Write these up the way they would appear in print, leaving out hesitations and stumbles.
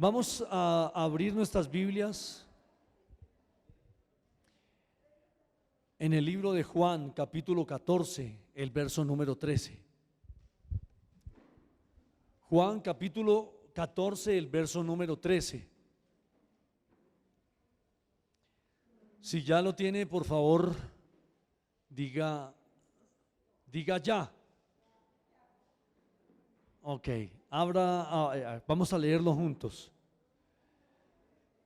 Vamos a abrir nuestras Biblias en el libro de Juan, capítulo 14, el verso número 13. Juan, capítulo 14, el verso número 13. Si ya lo tiene, por favor, diga ya. Ok, vamos a leerlo juntos.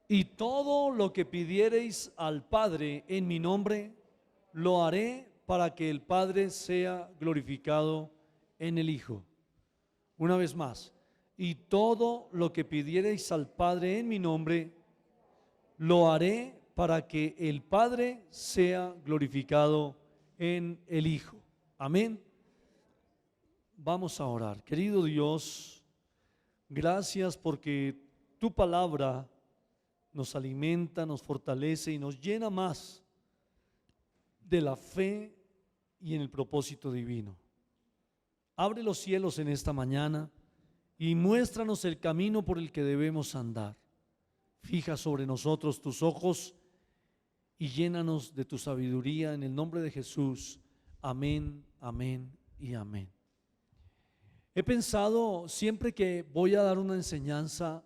Y todo lo que pidiereis al Padre en mi nombre, lo haré para que el Padre sea glorificado en el Hijo. Una vez más, y todo lo que pidiereis al Padre en mi nombre, lo haré para que el Padre sea glorificado en el Hijo. Amén. Vamos a orar. Querido Dios, gracias porque tu palabra nos alimenta, nos fortalece y nos llena más de la fe y en el propósito divino. Abre los cielos en esta mañana y muéstranos el camino por el que debemos andar. Fija sobre nosotros tus ojos y llénanos de tu sabiduría en el nombre de Jesús. Amén, amén y amén. He pensado siempre que voy a dar una enseñanza,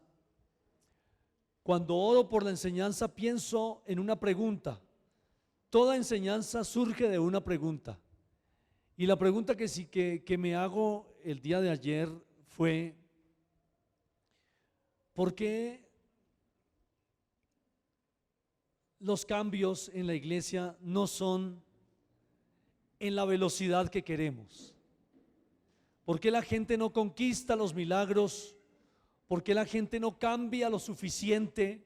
cuando oro por la enseñanza pienso en una pregunta. Toda enseñanza surge de una pregunta. Y la pregunta que me hago el día de ayer fue: ¿por qué los cambios en la iglesia no son en la velocidad que queremos? ¿Por qué la gente no conquista los milagros? ¿Por qué la gente no cambia lo suficiente?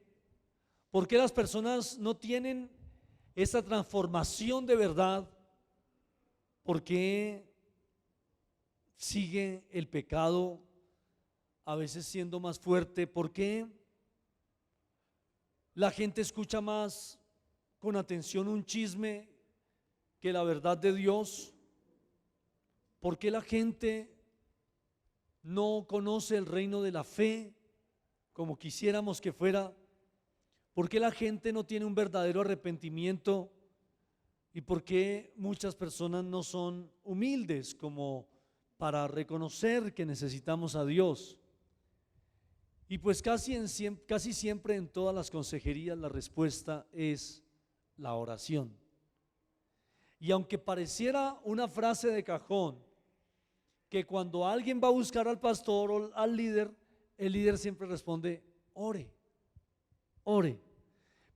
¿Por qué las personas no tienen esa transformación de verdad? ¿Por qué sigue el pecado a veces siendo más fuerte? ¿Por qué la gente escucha más con atención un chisme que la verdad de Dios? ¿Por qué la gente no conoce el reino de la fe como quisiéramos que fuera? ¿Por qué la gente no tiene un verdadero arrepentimiento? ¿Y por qué muchas personas no son humildes como para reconocer que necesitamos a Dios? Y pues casi siempre en todas las consejerías la respuesta es la oración. Y aunque pareciera una frase de cajón, que cuando alguien va a buscar al pastor o al líder, el líder siempre responde: ore, ore.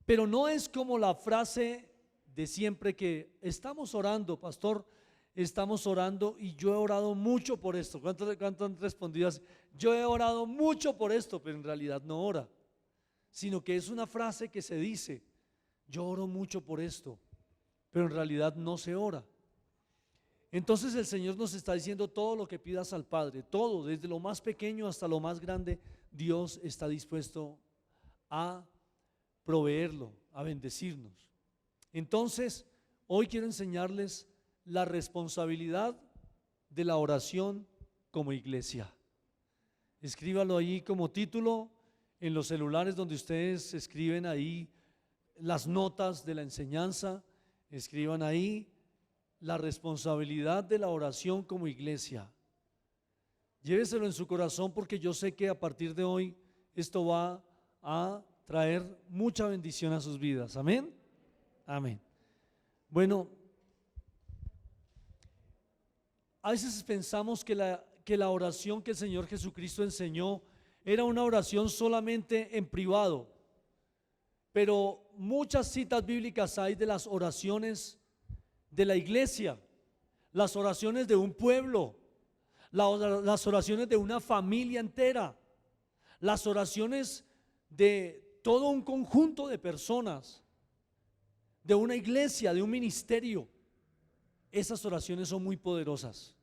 Pero no es como la frase de siempre que estamos orando, pastor, estamos orando y yo he orado mucho por esto. ¿Cuánto han respondido así? Yo he orado mucho por esto, pero en realidad no ora, sino que es una frase que se dice: yo oro mucho por esto, pero en realidad no se ora. Entonces el Señor nos está diciendo: todo lo que pidas al Padre, todo, desde lo más pequeño hasta lo más grande, Dios está dispuesto a proveerlo, a bendecirnos. Entonces, hoy quiero enseñarles la responsabilidad de la oración como iglesia. Escríbalo ahí como título en los celulares donde ustedes escriben ahí las notas de la enseñanza. Escriban ahí: la responsabilidad de la oración como iglesia. Lléveselo en su corazón, porque yo sé que a partir de hoy esto va a traer mucha bendición a sus vidas. Amén. Amén. Bueno, a veces pensamos que la oración que el Señor Jesucristo enseñó era una oración solamente en privado, pero muchas citas bíblicas hay de las oraciones de la iglesia, las oraciones de un pueblo, las oraciones de una familia entera, las oraciones de todo un conjunto de personas, de una iglesia, de un ministerio. Esas oraciones son muy poderosas.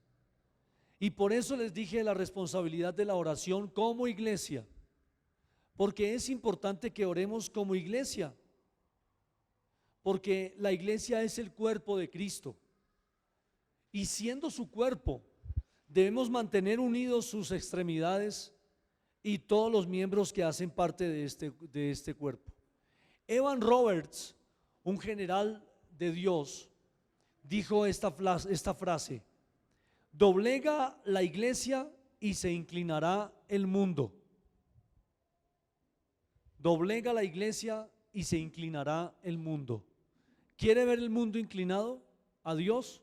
Y por eso les dije la responsabilidad de la oración como iglesia, porque es importante que oremos como iglesia, porque la iglesia es el cuerpo de Cristo, y siendo su cuerpo debemos mantener unidos sus extremidades y todos los miembros que hacen parte de este cuerpo. Evan Roberts, un general de Dios, dijo esta frase: doblega la iglesia y se inclinará el mundo. Doblega la iglesia y se inclinará el mundo. ¿Quiere ver el mundo inclinado a Dios?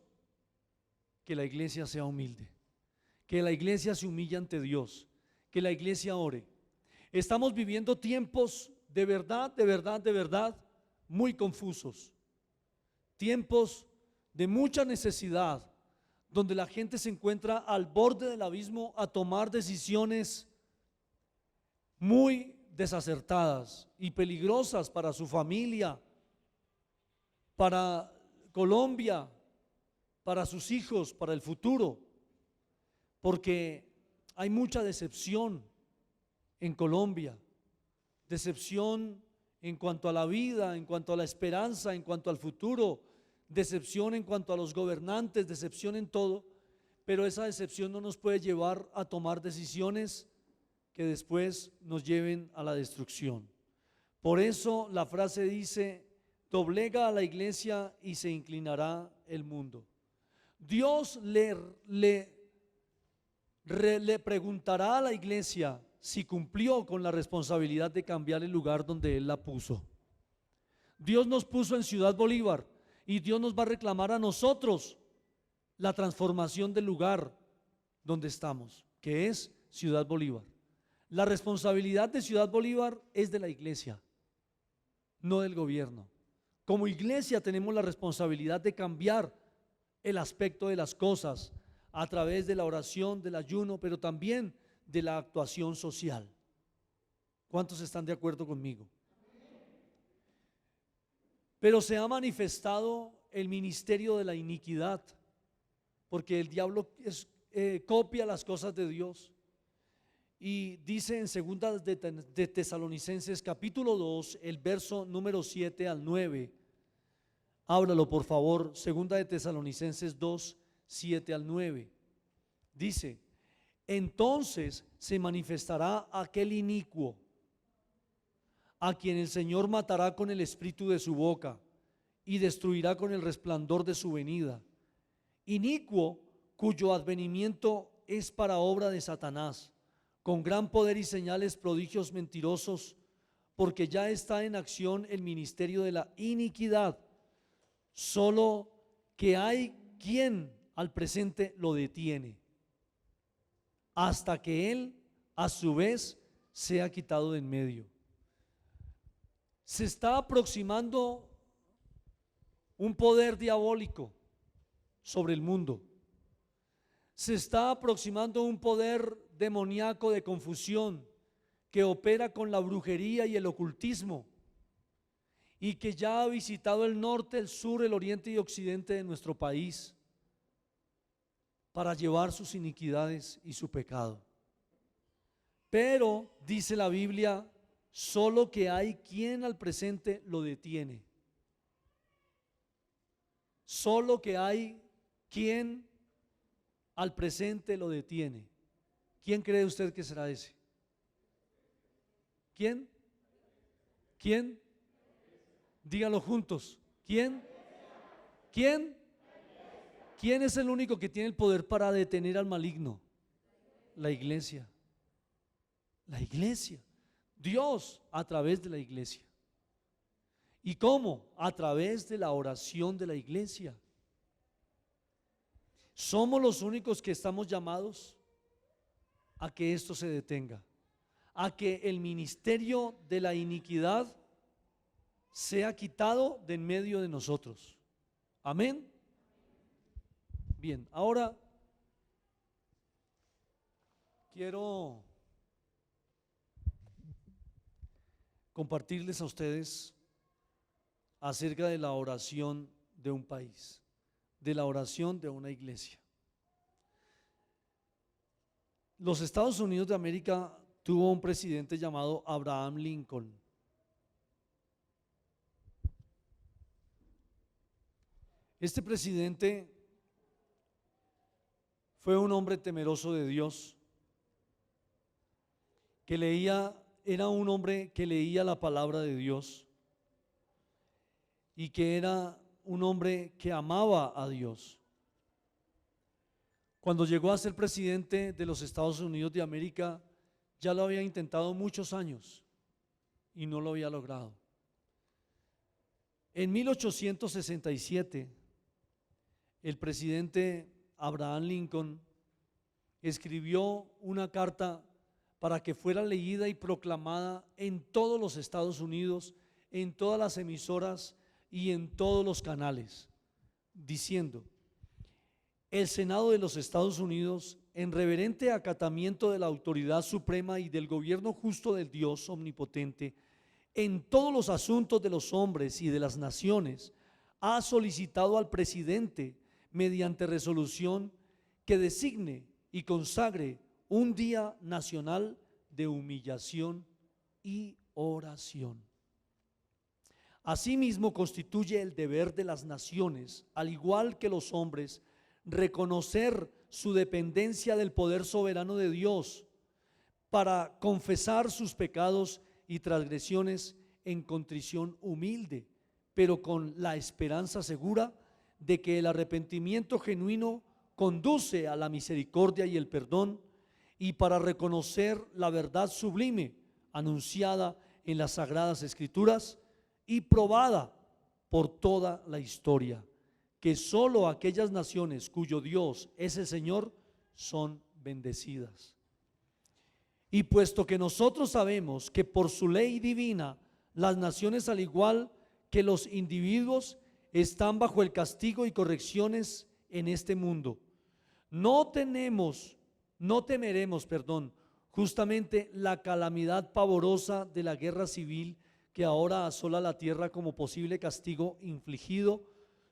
Que la iglesia sea humilde, que la iglesia se humille ante Dios, que la iglesia ore. Estamos viviendo tiempos de verdad, muy confusos. Tiempos de mucha necesidad, donde la gente se encuentra al borde del abismo a tomar decisiones muy desacertadas y peligrosas para su familia, para Colombia, para sus hijos, para el futuro, porque hay mucha decepción en Colombia, decepción en cuanto a la vida, en cuanto a la esperanza, en cuanto al futuro, decepción en cuanto a los gobernantes, decepción en todo, pero esa decepción no nos puede llevar a tomar decisiones que después nos lleven a la destrucción. Por eso la frase dice: doblega a la iglesia y se inclinará el mundo. Dios le preguntará a la iglesia si cumplió con la responsabilidad de cambiar el lugar donde Él la puso. Dios nos puso en Ciudad Bolívar y Dios nos va a reclamar a nosotros la transformación del lugar donde estamos, que es Ciudad Bolívar. La responsabilidad de Ciudad Bolívar es de la iglesia, no del gobierno. Como iglesia tenemos la responsabilidad de cambiar el aspecto de las cosas a través de la oración, del ayuno, pero también de la actuación social. ¿Cuántos están de acuerdo conmigo? Pero se ha manifestado el ministerio de la iniquidad, porque el diablo copia las cosas de Dios. Y dice en segunda de Tesalonicenses capítulo 2, el verso número 7 al 9. Ábralo por favor, segunda de Tesalonicenses 2, 7 al 9. Dice: entonces se manifestará aquel inicuo, a quien el Señor matará con el espíritu de su boca y destruirá con el resplandor de su venida. Inicuo, cuyo advenimiento es para obra de Satanás, con gran poder y señales, prodigios mentirosos, porque ya está en acción el ministerio de la iniquidad, solo que hay quien al presente lo detiene, hasta que él a su vez sea quitado de en medio. Se está aproximando un poder diabólico sobre el mundo. Se está aproximando un poder demoníaco de confusión que opera con la brujería y el ocultismo y que ya ha visitado el norte, el sur, el oriente y occidente de nuestro país para llevar sus iniquidades y su pecado. Pero dice la Biblia, solo que hay quien al presente lo detiene. Solo que hay quien al presente lo detiene. ¿Quién cree usted que será ese? ¿Quién? ¿Quién? Díganlo juntos. ¿Quién? ¿Quién? ¿Quién es el único que tiene el poder para detener al maligno? La iglesia. La iglesia. Dios a través de la iglesia. ¿Y cómo? A través de la oración de la iglesia. Somos los únicos que estamos llamados a que esto se detenga, a que el ministerio de la iniquidad sea quitado de en medio de nosotros. Amén. Bien, ahora quiero compartirles a ustedes acerca de la oración de un país, de la oración de una iglesia. Los Estados Unidos de América tuvo un presidente llamado Abraham Lincoln. Este presidente fue un hombre temeroso de Dios, era un hombre que leía la palabra de Dios y que era un hombre que amaba a Dios. Cuando llegó a ser presidente de los Estados Unidos de América, ya lo había intentado muchos años y no lo había logrado. En 1867, el presidente Abraham Lincoln escribió una carta para que fuera leída y proclamada en todos los Estados Unidos, en todas las emisoras y en todos los canales, diciendo: el Senado de los Estados Unidos, en reverente acatamiento de la autoridad suprema y del gobierno justo del Dios omnipotente, en todos los asuntos de los hombres y de las naciones, ha solicitado al presidente, mediante resolución, que designe y consagre un día nacional de humillación y oración. Asimismo, constituye el deber de las naciones, al igual que los hombres, reconocer su dependencia del poder soberano de Dios para confesar sus pecados y transgresiones en contrición humilde, pero con la esperanza segura de que el arrepentimiento genuino conduce a la misericordia y el perdón, y para reconocer la verdad sublime anunciada en las Sagradas Escrituras y probada por toda la historia, que solo aquellas naciones cuyo Dios es el Señor son bendecidas. Y puesto que nosotros sabemos que por su ley divina las naciones, al igual que los individuos, están bajo el castigo y correcciones en este mundo, no temeremos, justamente la calamidad pavorosa de la guerra civil que ahora asola la tierra como posible castigo infligido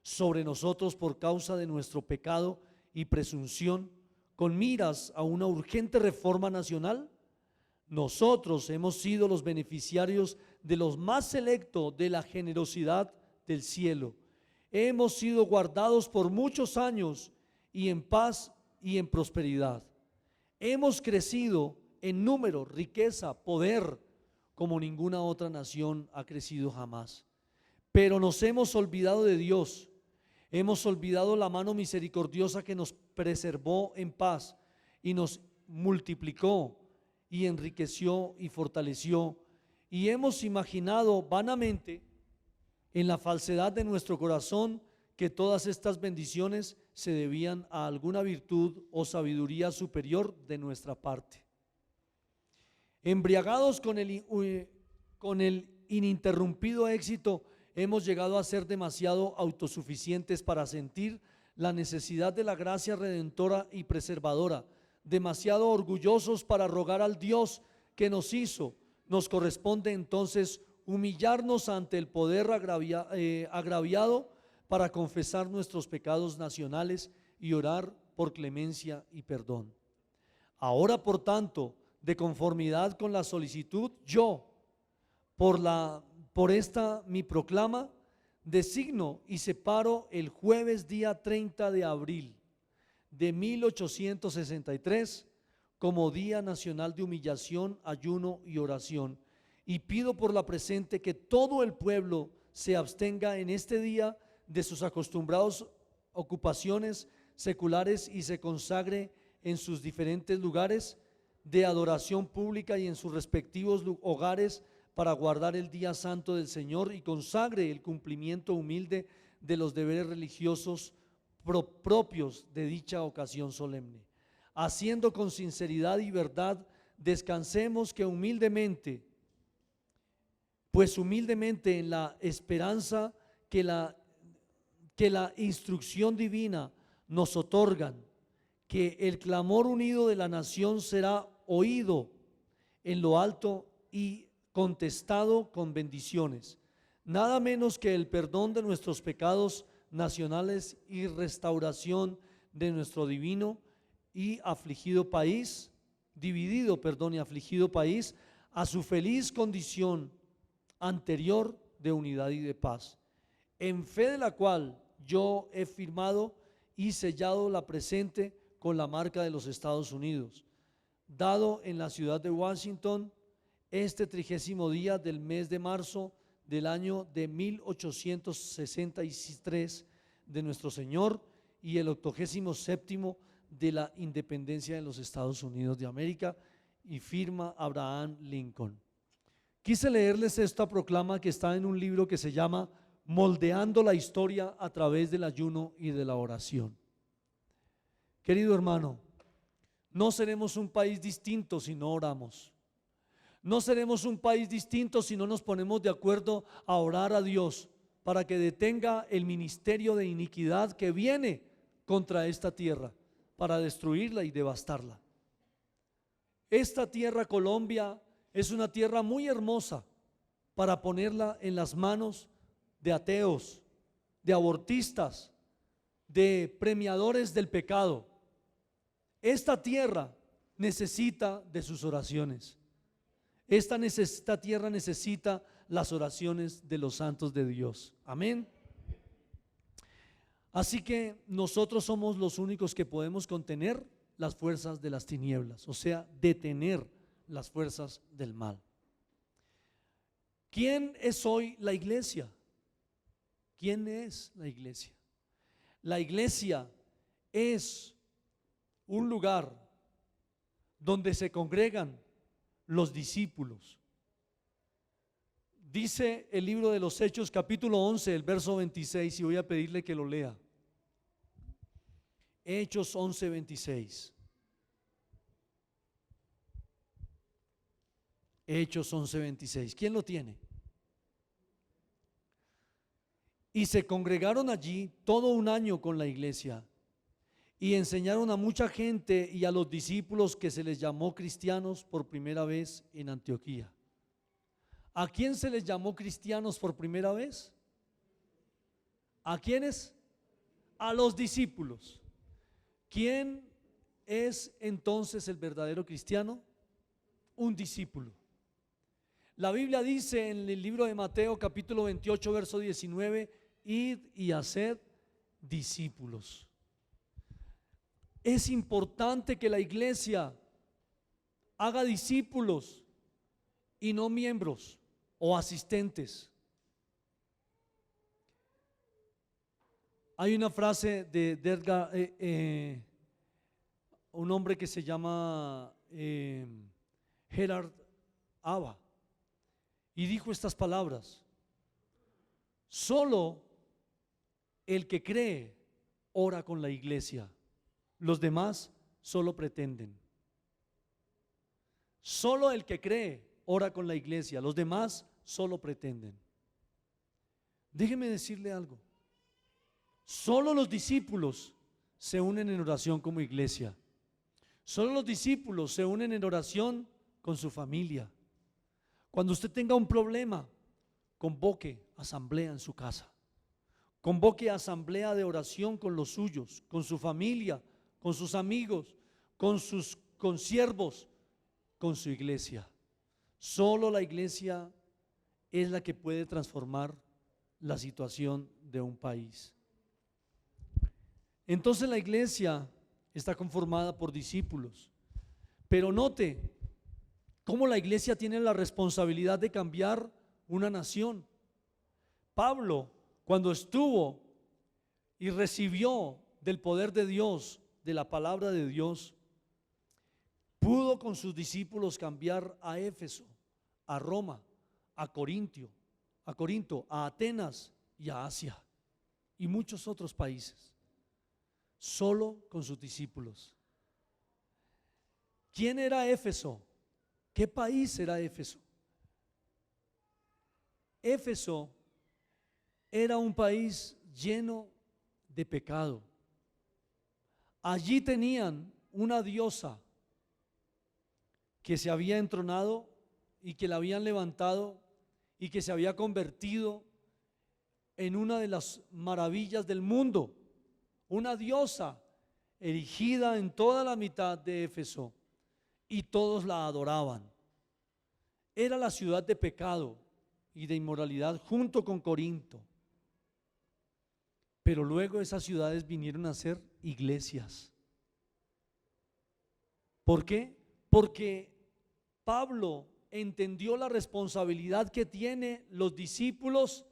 sobre nosotros por causa de nuestro pecado y presunción, con miras a una urgente reforma nacional. Nosotros hemos sido los beneficiarios de los más selectos de la generosidad del cielo. Hemos sido guardados por muchos años y en paz y en prosperidad. Hemos crecido en número, riqueza, poder, como ninguna otra nación ha crecido jamás. Pero nos hemos olvidado de Dios, hemos olvidado la mano misericordiosa que nos preservó en paz y nos multiplicó y enriqueció y fortaleció, y hemos imaginado vanamente en la falsedad de nuestro corazón que todas estas bendiciones se debían a alguna virtud o sabiduría superior de nuestra parte. Embriagados con el ininterrumpido éxito, hemos llegado a ser demasiado autosuficientes para sentir la necesidad de la gracia redentora y preservadora, demasiado orgullosos para rogar al Dios que nos hizo. Nos corresponde entonces humillarnos ante el poder agraviado para confesar nuestros pecados nacionales y orar por clemencia y perdón. Ahora, por tanto, de conformidad con la solicitud, yo, por esta mi proclama, designo y separo el jueves día 30 de abril de 1863 como Día Nacional de Humillación, Ayuno y Oración, y pido por la presente que todo el pueblo se abstenga en este día de sus acostumbradas ocupaciones seculares y se consagre en sus diferentes lugares de adoración pública y en sus respectivos hogares para guardar el día santo del Señor, y consagre el cumplimiento humilde de los deberes religiosos propios de dicha ocasión solemne. Haciendo con sinceridad y verdad, descansemos humildemente en la esperanza que la instrucción divina nos otorgan, que el clamor unido de la nación será oído en lo alto y contestado con bendiciones, nada menos que el perdón de nuestros pecados nacionales y restauración de nuestro dividido y afligido país a su feliz condición anterior de unidad y de paz, en fe de la cual yo he firmado y sellado la presente con la marca de los Estados Unidos. dado en la ciudad de Washington este 30º día del mes de marzo del año de 1863 de nuestro Señor y el 87º de la independencia de los Estados Unidos de América, y firma Abraham Lincoln. Quise leerles esta proclama que está en un libro que se llama Moldeando la historia a través del ayuno y de la oración. Querido hermano, no seremos un país distinto si no oramos. No seremos un país distinto si no nos ponemos de acuerdo a orar a Dios para que detenga el ministerio de iniquidad que viene contra esta tierra, para destruirla y devastarla. Esta tierra, Colombia, es una tierra muy hermosa para ponerla en las manos de ateos, de abortistas, de premiadores del pecado. Esta tierra necesita de sus oraciones. Esta tierra necesita las oraciones de los santos de Dios. Amén. Así que nosotros somos los únicos que podemos contener las fuerzas de las tinieblas, o sea, detener las fuerzas del mal. ¿Quién es hoy la iglesia? ¿Quién es la iglesia? La iglesia es un lugar donde se congregan los discípulos. Dice el libro de los Hechos, capítulo 11, el verso 26, y voy a pedirle que lo lea. Hechos 11, 26. Hechos 11, 26. ¿Quién lo tiene? Y se congregaron allí todo un año con la iglesia y enseñaron a mucha gente y a los discípulos, que se les llamó cristianos por primera vez en Antioquía. ¿A quién se les llamó cristianos por primera vez? ¿A quiénes? A los discípulos. ¿Quién es entonces el verdadero cristiano? Un discípulo. La Biblia dice en el libro de Mateo capítulo 28 verso 19: id y haced discípulos. Es importante que la iglesia haga discípulos y no miembros o asistentes. Hay una frase de Edgar, un hombre que se llama Gerard Aba, y dijo estas palabras: solo el que cree ora con la iglesia, los demás solo pretenden. Solo el que cree ora con la iglesia, los demás solo pretenden. Déjeme decirle algo: solo los discípulos se unen en oración como iglesia. Solo los discípulos se unen en oración con su familia. Cuando usted tenga un problema, convoque asamblea en su casa. Convoque asamblea de oración con los suyos, con su familia, con sus amigos, con sus consiervos, con su iglesia. Solo la iglesia es la que puede transformar la situación de un país. Entonces la iglesia está conformada por discípulos. Pero note cómo la iglesia tiene la responsabilidad de cambiar una nación. Pablo, cuando estuvo y recibió del poder de Dios, de la palabra de Dios, pudo con sus discípulos cambiar a Éfeso, a Roma, a Corinto, a Atenas y a Asia y muchos otros países, solo con sus discípulos. ¿Quién era Éfeso? ¿Qué país era Éfeso? Éfeso era un país lleno de pecado. Allí tenían una diosa que se había entronado y que la habían levantado y que se había convertido en una de las maravillas del mundo. Una diosa erigida en toda la mitad de Éfeso, y todos la adoraban. Era la ciudad de pecado y de inmoralidad junto con Corinto. Pero luego esas ciudades vinieron a ser iglesias. ¿Por qué? porque Pablo entendió la responsabilidad que tienen los discípulos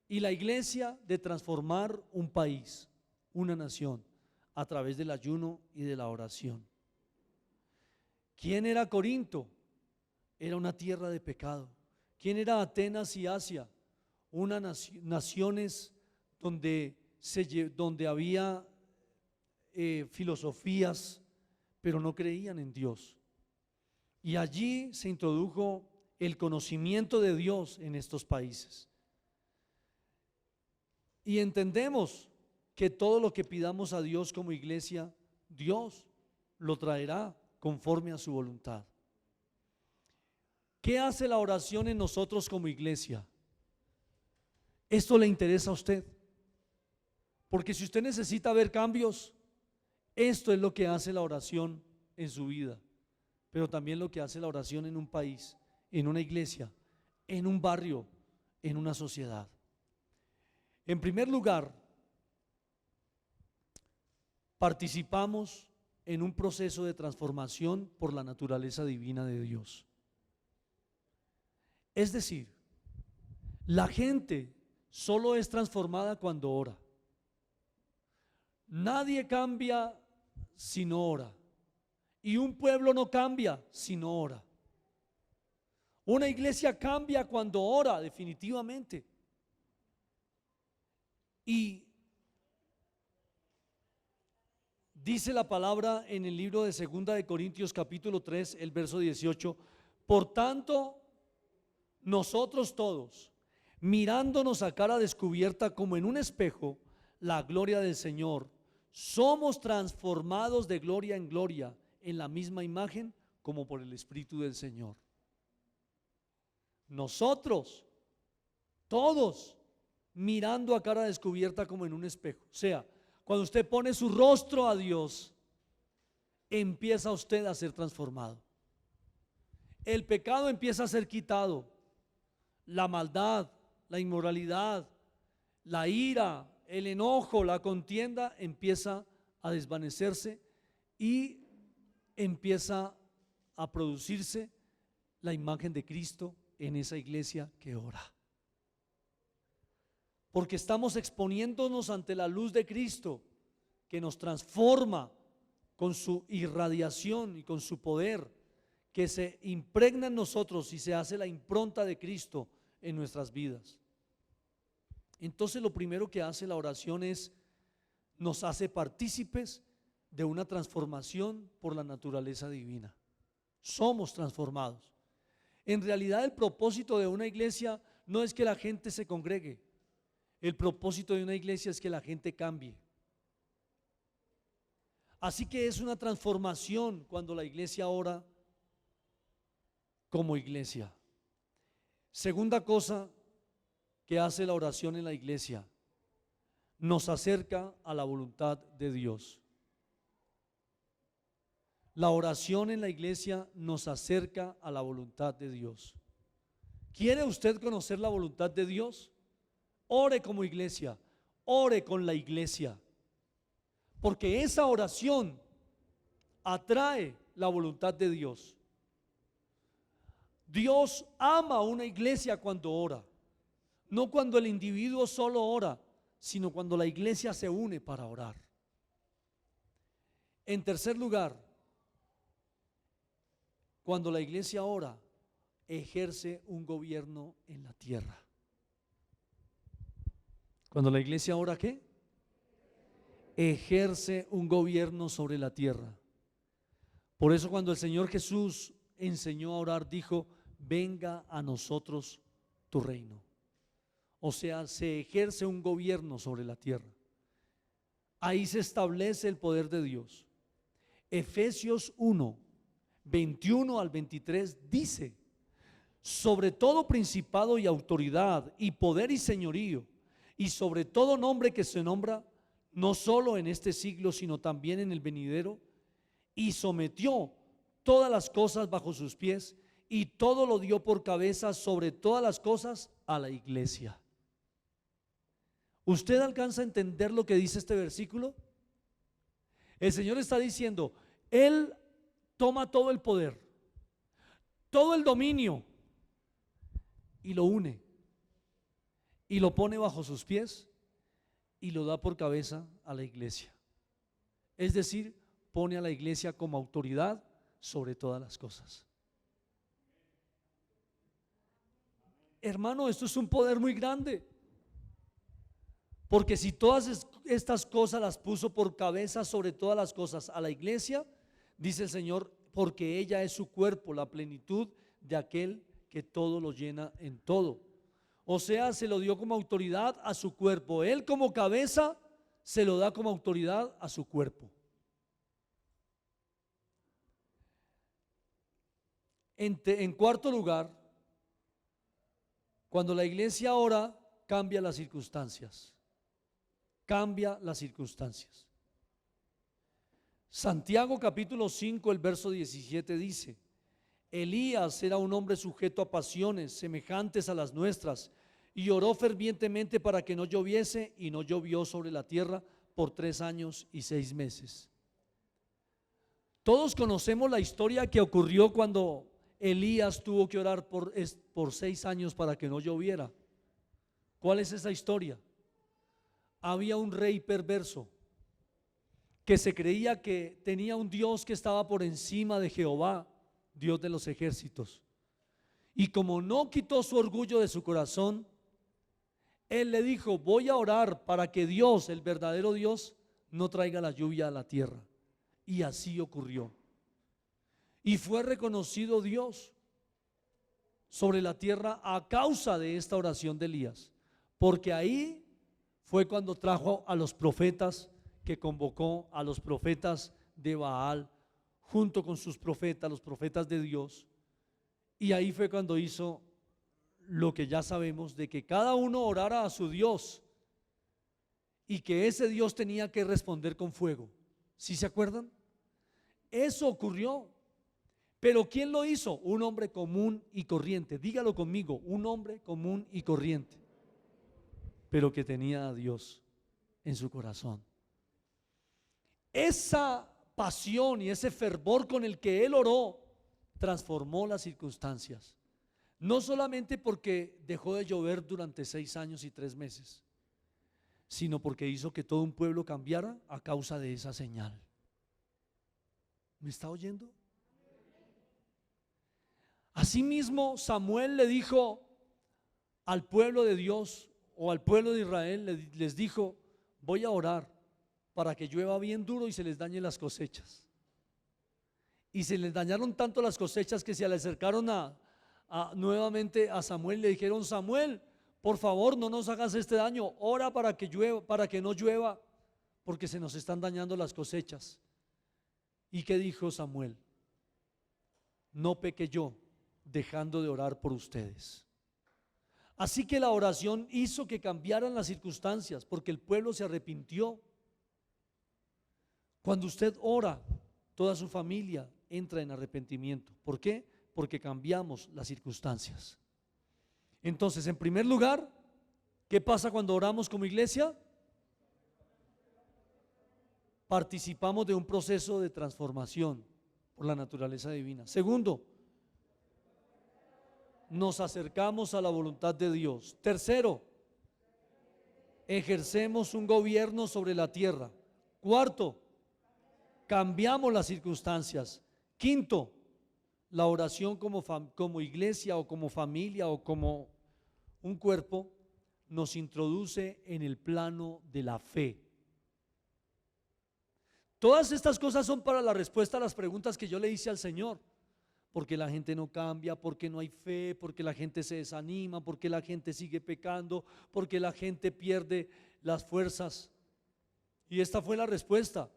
y la iglesia de transformar un país, una nación, a través del ayuno y de la oración. ¿Quién era Corinto? Era una tierra de pecado. ¿Quién era Atenas y Asia? Unas naciones donde había filosofías, pero no creían en Dios. Y allí se introdujo el conocimiento de Dios en estos países. Y entendemos que todo lo que pidamos a Dios como iglesia, Dios lo traerá conforme a su voluntad. ¿Qué hace la oración en nosotros como iglesia? ¿Esto le interesa a usted? Porque si usted necesita ver cambios, esto es lo que hace la oración en su vida, pero también lo que hace la oración en un país, en una iglesia, en un barrio, en una sociedad. En primer lugar, participamos en un proceso de transformación por la naturaleza divina de Dios. Es decir, la gente solo es transformada cuando ora. Nadie cambia si no ora. Y un pueblo no cambia si no ora. Una iglesia cambia cuando ora, definitivamente. Y dice la palabra en el libro de 2 de Corintios capítulo 3, el verso 18: por tanto, nosotros todos, mirándonos a cara descubierta como en un espejo la gloria del Señor, somos transformados de gloria en gloria en la misma imagen como por el Espíritu del Señor. Nosotros, todos, mirando a cara descubierta como en un espejo. O sea, cuando usted pone su rostro a Dios, empieza usted a ser transformado. El pecado empieza a ser quitado. La maldad, la inmoralidad, la ira, el enojo, la contienda empieza a desvanecerse y empieza a producirse la imagen de Cristo en esa iglesia que ora. Porque estamos exponiéndonos ante la luz de Cristo, que nos transforma con su irradiación y con su poder, que se impregna en nosotros y se hace la impronta de Cristo en nuestras vidas. Entonces lo primero que hace la oración es nos hace partícipes de una transformación por la naturaleza divina. Somos transformados. En realidad el propósito de una iglesia no es que la gente se congregue. El propósito de una iglesia es que la gente cambie. Así que es una transformación cuando la iglesia ora como iglesia. Segunda cosa que hace la oración en la iglesia, nos acerca a la voluntad de Dios. La oración en la iglesia nos acerca a la voluntad de Dios. ¿Quiere usted conocer la voluntad de Dios? Ore como iglesia, ore con la iglesia, porque esa oración atrae la voluntad de Dios. Dios ama a una iglesia cuando ora, no cuando el individuo solo ora, sino cuando la iglesia se une para orar. En tercer lugar, cuando la iglesia ora, ejerce un gobierno en la tierra. Cuando la iglesia ora, ¿qué? Ejerce un gobierno sobre la tierra. Por eso cuando el Señor Jesús enseñó a orar, dijo: venga a nosotros tu reino. O sea, se ejerce un gobierno sobre la tierra. Ahí se establece el poder de Dios. Efesios 1, 21 al 23 dice: sobre todo principado y autoridad y poder y señorío, y sobre todo nombre que se nombra no solo en este siglo, sino también en el venidero, y sometió todas las cosas bajo sus pies, y todo lo dio por cabeza sobre todas las cosas a la iglesia. ¿Usted alcanza a entender lo que dice este versículo? El Señor está diciendo: Él toma todo el poder, todo el dominio y lo une y lo pone bajo sus pies y lo da por cabeza a la iglesia. Es decir, pone a la iglesia como autoridad sobre todas las cosas. Hermano, esto es un poder muy grande, porque si todas estas cosas las puso por cabeza sobre todas las cosas a la iglesia, dice el Señor, porque ella es su cuerpo, la plenitud de aquel que todo lo llena en todo. O sea, se lo dio como autoridad a su cuerpo. Él como cabeza se lo da como autoridad a su cuerpo. En cuarto lugar, cuando la iglesia ora, cambia las circunstancias. Cambia las circunstancias. Santiago capítulo 5, el verso 17 dice: Elías era un hombre sujeto a pasiones semejantes a las nuestras, y oró fervientemente para que no lloviese, y no llovió sobre la tierra por 3 años y 6 meses. Todos conocemos la historia que ocurrió cuando Elías tuvo que orar por 6 años para que no lloviera. ¿Cuál es esa historia? Había un rey perverso que se creía que tenía un Dios que estaba por encima de Jehová, Dios de los ejércitos. Y como no quitó su orgullo de su corazón, él le dijo: voy a orar para que Dios, el verdadero Dios, no traiga la lluvia a la tierra. Y así ocurrió. Y fue reconocido Dios sobre la tierra a causa de esta oración de Elías, porque ahí fue cuando trajo a los profetas, que convocó a los profetas de Baal junto con sus profetas, los profetas de Dios. Y ahí fue cuando hizo lo que ya sabemos, de que cada uno orara a su Dios y que ese Dios tenía que responder con fuego. ¿Sí se acuerdan? Eso ocurrió. Pero ¿quién lo hizo? Un hombre común y corriente. Dígalo conmigo: un hombre común y corriente, pero que tenía a Dios en su corazón. Esa pasión y ese fervor con el que él oró transformó las circunstancias. No solamente porque dejó de llover durante 6 años y 3 meses, sino porque hizo que todo un pueblo cambiara a causa de esa señal. ¿Me está oyendo? Asimismo, Samuel le dijo al pueblo de Dios, o al pueblo de Israel, les dijo: voy a orar para que llueva bien duro y se les dañen las cosechas. Y se les dañaron tanto las cosechas que se le acercaron nuevamente a Samuel y le dijeron: Samuel, por favor, no nos hagas este daño, ora para que llueva, para que no llueva, porque se nos están dañando las cosechas. ¿Y qué dijo Samuel? No pequé yo dejando de orar por ustedes. Así que la oración hizo que cambiaran las circunstancias, porque el pueblo se arrepintió. Cuando usted ora, toda su familia entra en arrepentimiento. ¿Por qué? Porque cambiamos las circunstancias. Entonces, en primer lugar, ¿qué pasa cuando oramos como iglesia? Participamos de un proceso de transformación por la naturaleza divina. Segundo, nos acercamos a la voluntad de Dios. Tercero, ejercemos un gobierno sobre la tierra. Cuarto, cambiamos las circunstancias. Quinto, la oración como iglesia o como familia o como un cuerpo nos introduce en el plano de la fe. Todas estas cosas son para la respuesta a las preguntas que yo le hice al Señor. ¿Por qué la gente no cambia? ¿Por qué no hay fe? ¿Por qué la gente se desanima? ¿Por qué la gente sigue pecando? ¿Por qué la gente pierde las fuerzas? Y esta fue la respuesta.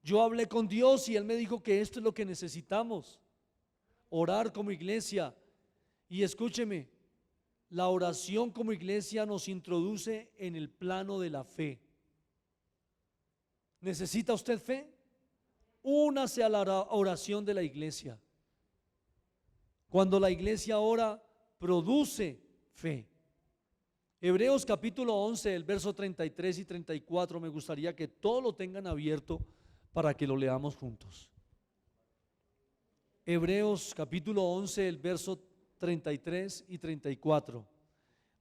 Yo hablé con Dios y Él me dijo que esto es lo que necesitamos: orar como iglesia. Y escúcheme, la oración como iglesia nos introduce en el plano de la fe. ¿Necesita usted fe? Únase a la oración de la iglesia. Cuando la iglesia ora, produce fe. Hebreos capítulo 11, el verso 33 y 34, me gustaría que todo lo tengan abierto para que lo leamos juntos. Hebreos capítulo 11, el verso 33 y 34.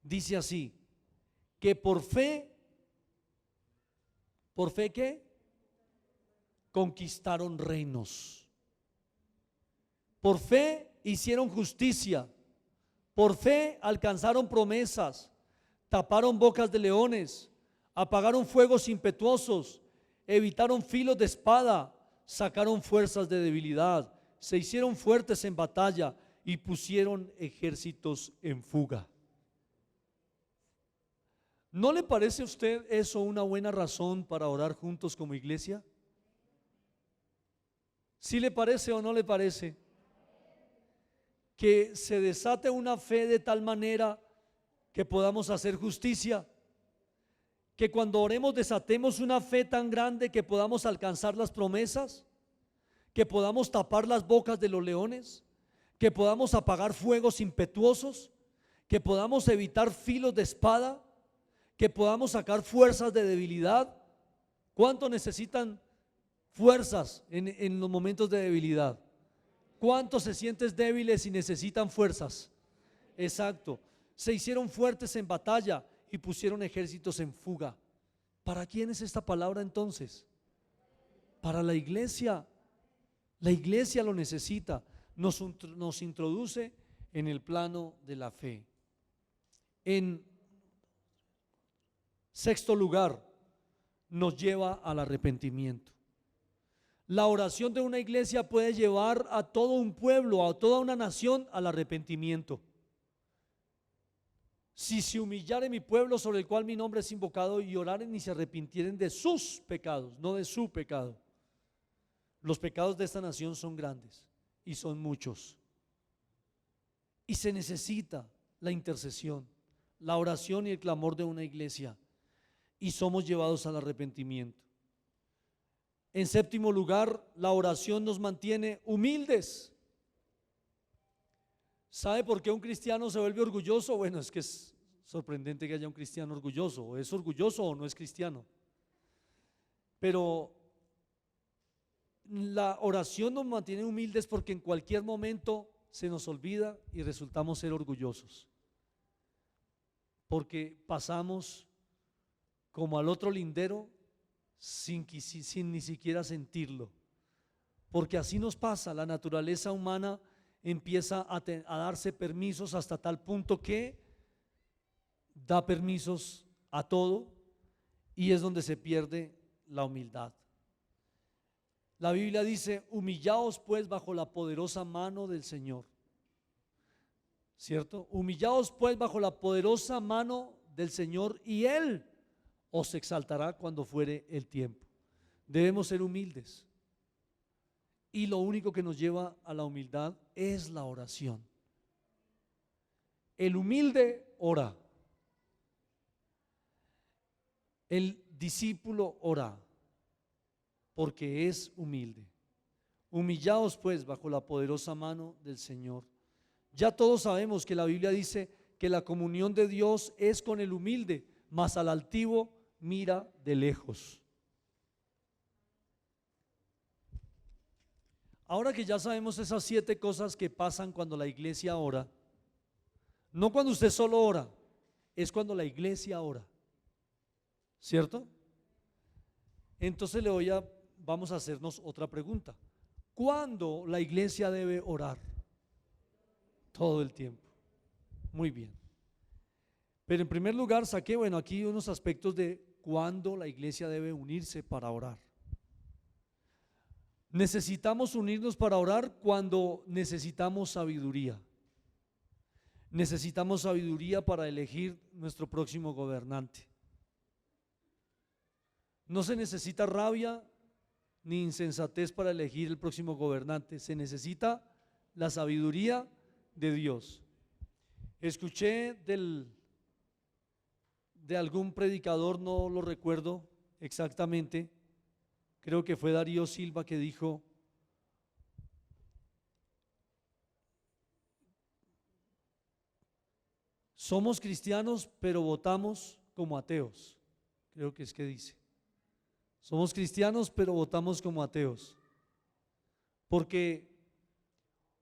Dice así, que ¿por qué? Conquistaron reinos. Por fe hicieron justicia. Por fe alcanzaron promesas. Taparon bocas de leones. Apagaron fuegos impetuosos. Evitaron filos de espada. Sacaron fuerzas de debilidad. Se hicieron fuertes en batalla y pusieron ejércitos en fuga. ¿No le parece a usted eso una buena razón para orar juntos como iglesia? ¿Sí le parece o no le parece? Que se desate una fe de tal manera que podamos hacer justicia, que cuando oremos desatemos una fe tan grande que podamos alcanzar las promesas, que podamos tapar las bocas de los leones, que podamos apagar fuegos impetuosos, que podamos evitar filos de espada, que podamos sacar fuerzas de debilidad. ¿Cuánto necesitan fuerzas en los momentos de debilidad? ¿Cuántos se sienten débiles y necesitan fuerzas? Exacto. Se hicieron fuertes en batalla y pusieron ejércitos en fuga. ¿Para quién es esta palabra entonces? Para la iglesia. La iglesia lo necesita. Nos introduce en el plano de la fe. En sexto lugar, nos lleva al arrepentimiento. La oración de una iglesia puede llevar a todo un pueblo, a toda una nación al arrepentimiento. Si se humillare mi pueblo sobre el cual mi nombre es invocado y oraren y se arrepintieren de sus pecados, no de su pecado. Los pecados de esta nación son grandes y son muchos. Y se necesita la intercesión, la oración y el clamor de una iglesia. Y somos llevados al arrepentimiento. En séptimo lugar, la oración nos mantiene humildes. ¿Sabe por qué un cristiano se vuelve orgulloso? Bueno, es que es sorprendente que haya un cristiano orgulloso. O es orgulloso o no es cristiano. Pero la oración nos mantiene humildes porque en cualquier momento se nos olvida y resultamos ser orgullosos. Porque pasamos como al otro lindero sin ni siquiera sentirlo. Porque así nos pasa, la naturaleza humana empieza a darse permisos hasta tal punto que da permisos a todo y es donde se pierde la humildad. La Biblia dice, humillaos pues bajo la poderosa mano del Señor. ¿Cierto? Humillaos pues bajo la poderosa mano del Señor y Él os exaltará cuando fuere el tiempo. Debemos ser humildes. Y lo único que nos lleva a la humildad es la oración. El humilde ora. El discípulo ora porque es humilde. Humillaos pues bajo la poderosa mano del Señor. Ya todos sabemos que la Biblia dice que la comunión de Dios es con el humilde, mas al altivo mira de lejos. Ahora que ya sabemos esas 7 cosas que pasan cuando la iglesia ora, no cuando usted solo ora, es cuando la iglesia ora, ¿cierto? Entonces vamos a hacernos otra pregunta. ¿Cuándo la iglesia debe orar? Todo el tiempo. Muy bien. Pero en primer lugar saqué, aquí unos aspectos de cuándo la iglesia debe unirse para orar. Necesitamos unirnos para orar cuando necesitamos sabiduría. Necesitamos sabiduría para elegir nuestro próximo gobernante. No se necesita rabia ni insensatez para elegir el próximo gobernante. Se necesita la sabiduría de Dios. Escuché de algún predicador, no lo recuerdo exactamente, creo que fue Darío Silva, que dijo: somos cristianos pero votamos como ateos. Creo que es que dice: somos cristianos pero votamos como ateos, porque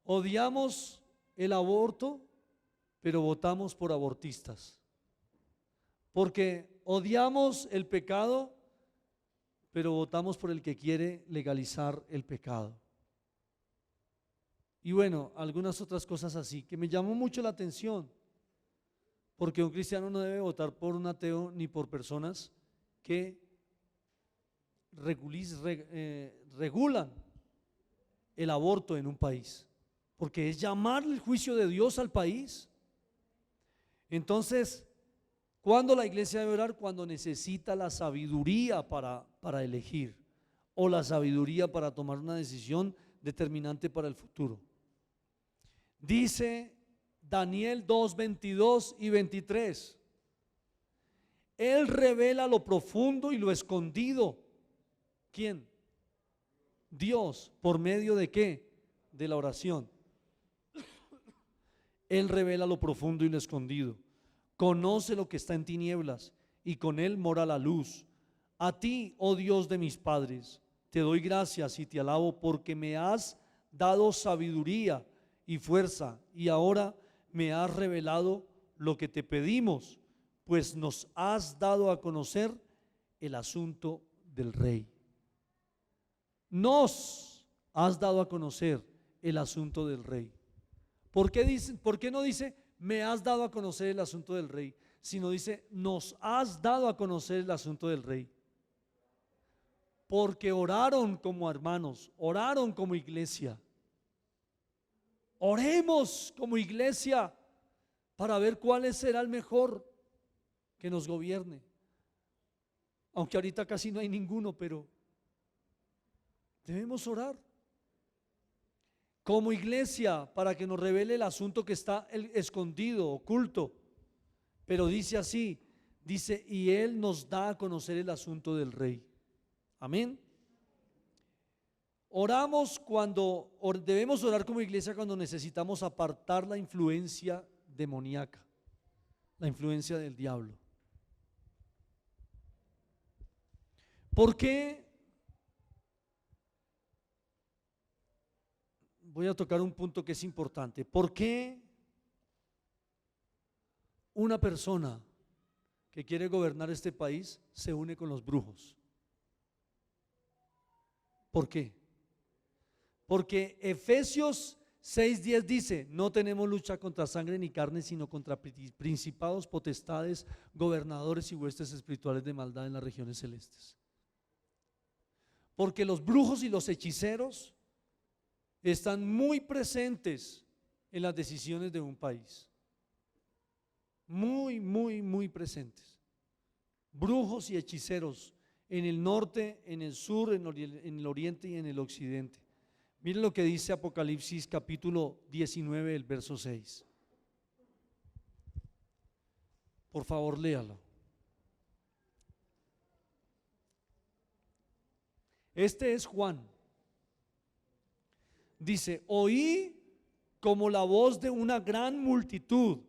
Odiamos el aborto, pero votamos por abortistas. Porque odiamos el pecado, pero votamos por el que quiere legalizar el pecado. Y bueno, algunas otras cosas así, que me llamó mucho la atención, porque un cristiano no debe votar por un ateo ni por personas que regulan el aborto en un país, porque es llamar el juicio de Dios al país. Entonces, ¿cuándo la iglesia debe orar? Cuando necesita la sabiduría para elegir, o la sabiduría para tomar una decisión determinante para el futuro. Dice Daniel 2, 22 y 23. Él revela lo profundo y lo escondido. ¿Quién? Dios. ¿Por medio de qué? De la oración. Él revela lo profundo y lo escondido. Conoce lo que está en tinieblas y con él mora la luz. A ti, oh Dios de mis padres, te doy gracias y te alabo porque me has dado sabiduría y fuerza y ahora me has revelado lo que te pedimos, pues nos has dado a conocer el asunto del rey. Nos has dado a conocer el asunto del rey. ¿Por qué no dice me has dado a conocer el asunto del rey? Sino dice nos has dado a conocer el asunto del rey. Porque oraron como hermanos, oraron como iglesia. Oremos como iglesia para ver cuál será el mejor que nos gobierne. Aunque ahorita casi no hay ninguno, pero debemos orar como iglesia para que nos revele el asunto que está escondido, oculto. Pero dice así, dice, y Él nos da a conocer el asunto del rey. Amén. Debemos orar como iglesia cuando necesitamos apartar la influencia demoníaca, la influencia del diablo. ¿Por qué? Voy a tocar un punto que es importante. ¿Por qué una persona que quiere gobernar este país se une con los brujos? ¿Por qué? Porque Efesios 6:10 dice, no tenemos lucha contra sangre ni carne, sino contra principados, potestades, gobernadores y huestes espirituales de maldad en las regiones celestes. Porque los brujos y los hechiceros están muy presentes en las decisiones de un país. Muy, muy, muy presentes. Brujos y hechiceros en el norte, en el sur, en el oriente y en el occidente. Miren lo que dice Apocalipsis capítulo 19, el verso 6. Por favor, léalo. Este es Juan. Dice, oí como la voz de una gran multitud,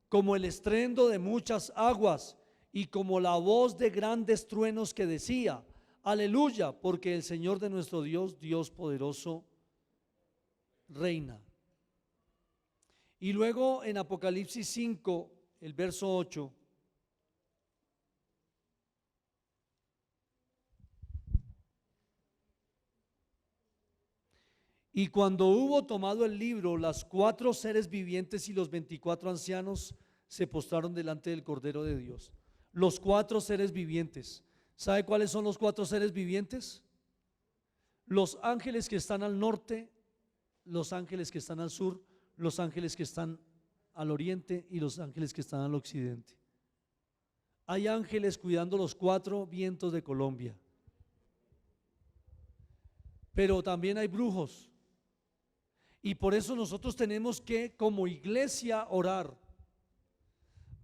como el estruendo de muchas aguas y como la voz de grandes truenos que decía, aleluya, porque el Señor de nuestro Dios, Dios poderoso, reina. Y luego en Apocalipsis 5, el verso 8, y cuando hubo tomado el libro, las 4 seres vivientes y los 24 ancianos se postraron delante del Cordero de Dios. Los 4 seres vivientes. ¿Sabe cuáles son los 4 seres vivientes? Los ángeles que están al norte, los ángeles que están al sur, los ángeles que están al oriente y los ángeles que están al occidente. Hay ángeles cuidando los 4 vientos de Colombia. Pero también hay brujos. Y por eso nosotros tenemos que, como iglesia, orar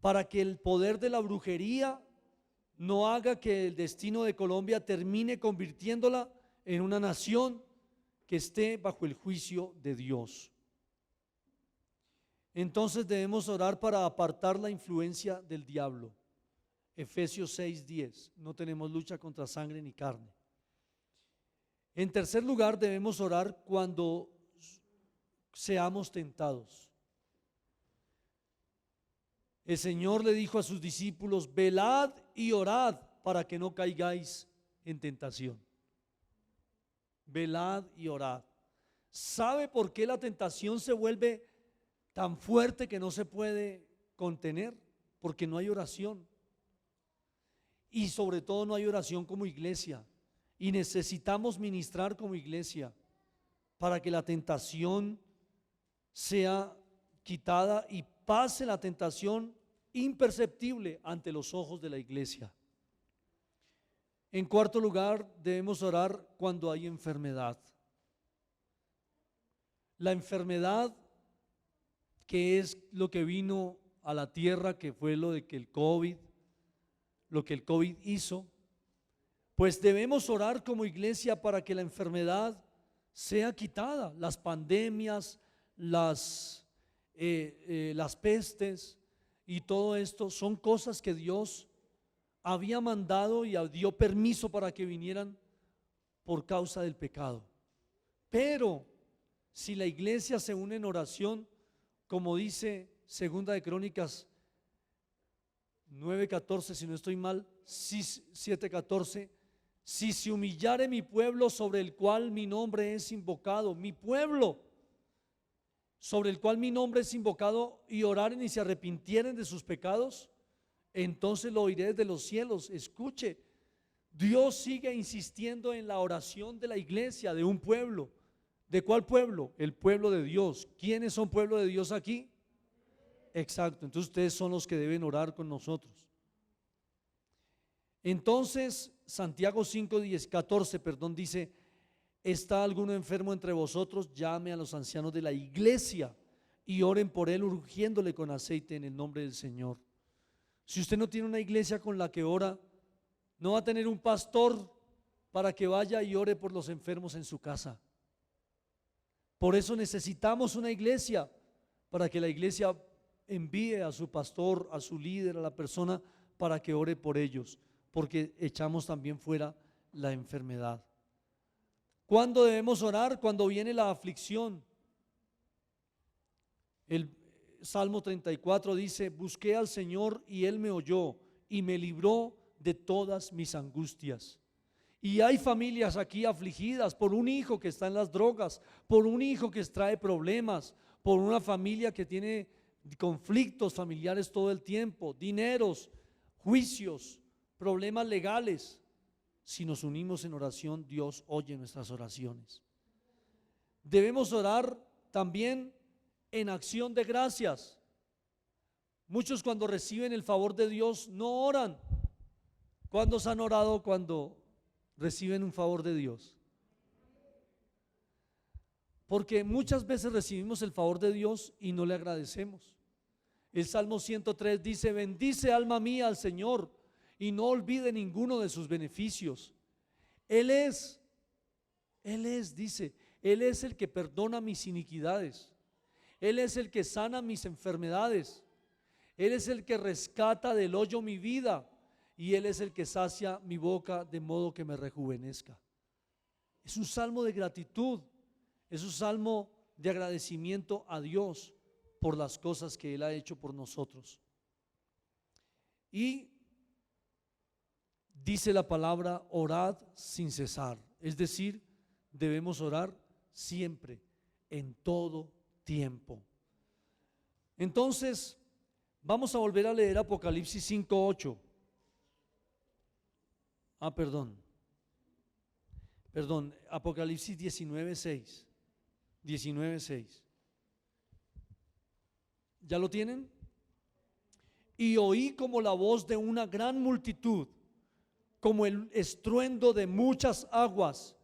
para que el poder de la brujería no haga que el destino de Colombia termine convirtiéndola en una nación que esté bajo el juicio de Dios. Entonces debemos orar para apartar la influencia del diablo. Efesios 6:10, no tenemos lucha contra sangre ni carne. En tercer lugar, debemos orar cuando seamos tentados. El Señor le dijo a sus discípulos: velad y orad para que no caigáis en tentación. Velad y orad. ¿Sabe por qué la tentación se vuelve tan fuerte que no se puede contener? Porque no hay oración. Y sobre todo no hay oración como iglesia. Y necesitamos ministrar como iglesia para que la tentación sea quitada y pase la tentación imperceptible ante los ojos de la iglesia. En cuarto lugar, debemos orar cuando hay enfermedad. La enfermedad, que es lo que vino a la tierra, que fue lo que el COVID hizo, pues debemos orar como iglesia para que la enfermedad sea quitada. Las pandemias, las pestes y todo esto son cosas que Dios había mandado y dio permiso para que vinieran por causa del pecado. Pero si la iglesia se une en oración, como dice Segunda de Crónicas 9:14, si no estoy mal, 7:14, si se humillare mi pueblo sobre el cual mi nombre es invocado, mi pueblo sobre el cual mi nombre es invocado, y oraren y se arrepintieren de sus pecados, entonces lo oiré desde los cielos. Escuche, Dios sigue insistiendo en la oración de la iglesia, de un pueblo. ¿De cuál pueblo? El pueblo de Dios. ¿Quiénes son pueblo de Dios aquí? Exacto, entonces ustedes son los que deben orar con nosotros. Entonces Santiago 5:14 dice: ¿está alguno enfermo entre vosotros? Llame a los ancianos de la iglesia y oren por él, ungiéndole con aceite en el nombre del Señor. Si usted no tiene una iglesia con la que ora, no va a tener un pastor para que vaya y ore por los enfermos en su casa. Por eso necesitamos una iglesia, para que la iglesia envíe a su pastor, a su líder, a la persona, para que ore por ellos, porque echamos también fuera la enfermedad. ¿Cuándo debemos orar? Cuando viene la aflicción. El Salmo 34 dice: busqué al Señor y Él me oyó y me libró de todas mis angustias. Y hay familias aquí afligidas por un hijo que está en las drogas, por un hijo que trae problemas, por una familia que tiene conflictos familiares todo el tiempo, dineros, juicios, problemas legales. Si nos unimos en oración, Dios oye nuestras oraciones. Debemos orar también en acción de gracias. Muchos, cuando reciben el favor de Dios, no oran. ¿Cuántos han orado cuando reciben un favor de Dios? Porque muchas veces recibimos el favor de Dios y no le agradecemos. El Salmo 103 dice: bendice alma mía al Señor y no olvide ninguno de sus beneficios. Él es, dice, Él es el que perdona mis iniquidades. Él es el que sana mis enfermedades. Él es el que rescata del hoyo mi vida. Y Él es el que sacia mi boca de modo que me rejuvenezca. Es un salmo de gratitud. Es un salmo de agradecimiento a Dios por las cosas que Él ha hecho por nosotros. Y dice la palabra: orad sin cesar. Es decir, debemos orar siempre, en todo tiempo. Entonces, vamos a volver a leer Apocalipsis 5:8. Apocalipsis 19:6. 19:6. ¿Ya lo tienen? Y oí como la voz de una gran multitud, como el estruendo de muchas aguas,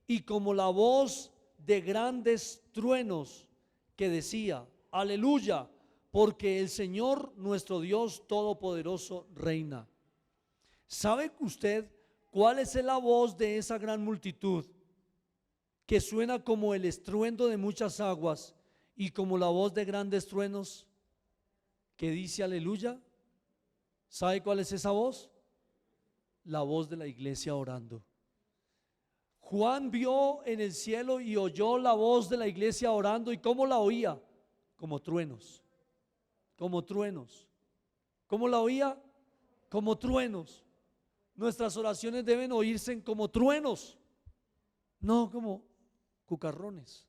y como la voz de grandes truenos, que decía: aleluya, porque el Señor nuestro Dios Todopoderoso reina. ¿Sabe usted cuál es la voz de esa gran multitud, que suena como el estruendo de muchas aguas y como la voz de grandes truenos, que dice aleluya? ¿Sabe cuál es esa voz? La voz de la iglesia orando. Juan vio en el cielo y oyó la voz de la iglesia orando. ¿Y cómo la oía? Como truenos, como truenos. ¿Cómo la oía? Como truenos. Nuestras oraciones deben oírse como truenos, no como cucarrones.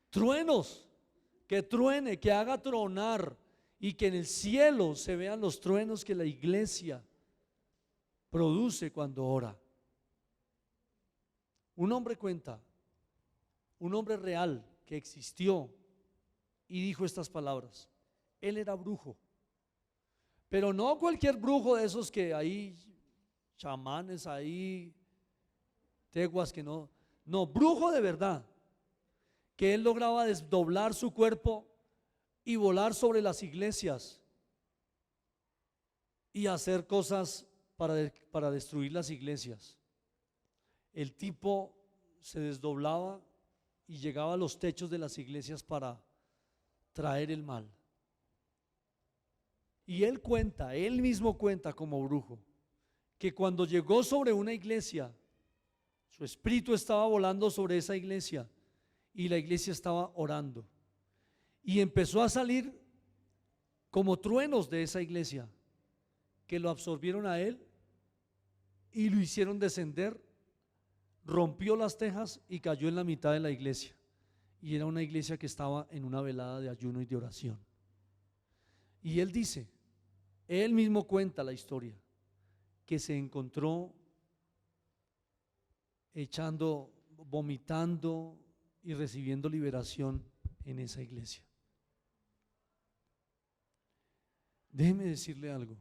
Truenos, que truene, que haga tronar y que en el cielo se vean los truenos que la iglesia produce cuando ora. Un hombre cuenta, un hombre real que existió y dijo estas palabras. Él era brujo, pero no cualquier brujo de esos que hay chamanes ahí, teguas que no, brujo de verdad, que él lograba desdoblar su cuerpo y volar sobre las iglesias y hacer cosas para destruir las iglesias. El tipo se desdoblaba y llegaba a los techos de las iglesias para traer el mal. Y él mismo cuenta como brujo, que cuando llegó sobre una iglesia, su espíritu estaba volando sobre esa iglesia y la iglesia estaba orando. Y empezó a salir como truenos de esa iglesia, que lo absorbieron a él y lo hicieron descender, rompió las tejas y cayó en la mitad de la iglesia. Y era una iglesia que estaba en una velada de ayuno y de oración. Y él dice, él mismo cuenta la historia, que se encontró vomitando y recibiendo liberación en esa iglesia. Déjeme decirle algo,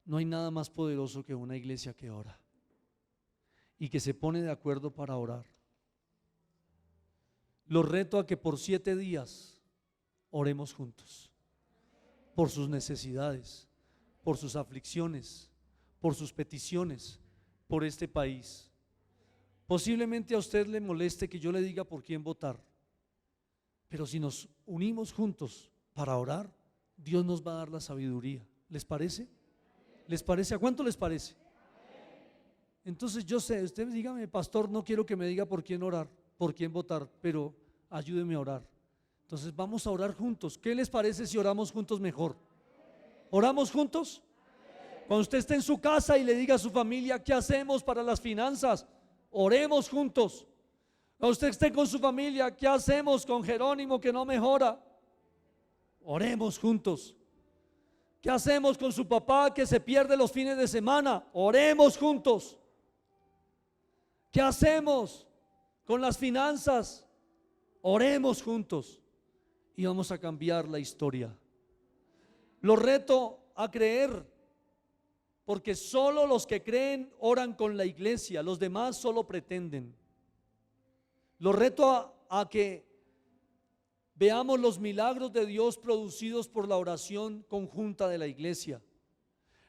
no hay nada más poderoso que una iglesia que ora y que se pone de acuerdo para orar. Los reto a que por 7 días oremos juntos, por sus necesidades, por sus aflicciones, por sus peticiones, por este país. Posiblemente a usted le moleste que yo le diga por quién votar, pero si nos unimos juntos para orar, Dios nos va a dar la sabiduría. ¿Les parece? ¿Les parece? ¿A cuánto les parece? Entonces yo sé, usted dígame, pastor, no quiero que me diga por quién orar, por quién votar, pero ayúdeme a orar. Entonces vamos a orar juntos. ¿Qué les parece si oramos juntos mejor? ¿Oramos juntos? Cuando usted esté en su casa y le diga a su familia, ¿qué hacemos para las finanzas? Oremos juntos. Cuando usted esté con su familia, ¿qué hacemos con Jerónimo que no mejora? Oremos juntos. ¿Qué hacemos con su papá que se pierde los fines de semana? Oremos juntos. ¿Qué hacemos con las finanzas? Oremos juntos y vamos a cambiar la historia. Los reto a creer, porque solo los que creen oran con la iglesia, los demás solo pretenden. Los reto a que veamos los milagros de Dios producidos por la oración conjunta de la iglesia.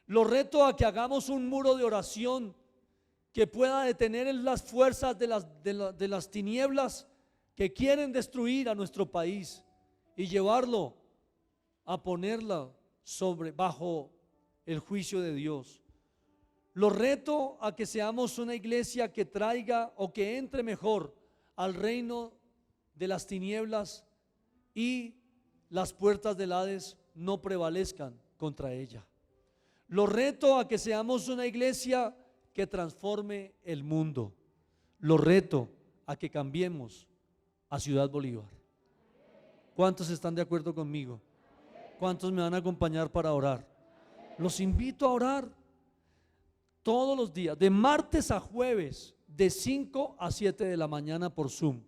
Los reto a que hagamos un muro de oración que pueda detener las fuerzas de las tinieblas que quieren destruir a nuestro país y llevarlo a ponerla bajo el juicio de Dios. Los reto a que seamos una iglesia que traiga o que entre mejor al reino de las tinieblas y las puertas del Hades no prevalezcan contra ella. Los reto a que seamos una iglesia que transforme el mundo. Los reto a que cambiemos a Ciudad Bolívar. ¿Cuántos están de acuerdo conmigo? ¿Cuántos me van a acompañar para orar? Los invito a orar todos los días, de martes a jueves, de 5 a 7 de la mañana por Zoom.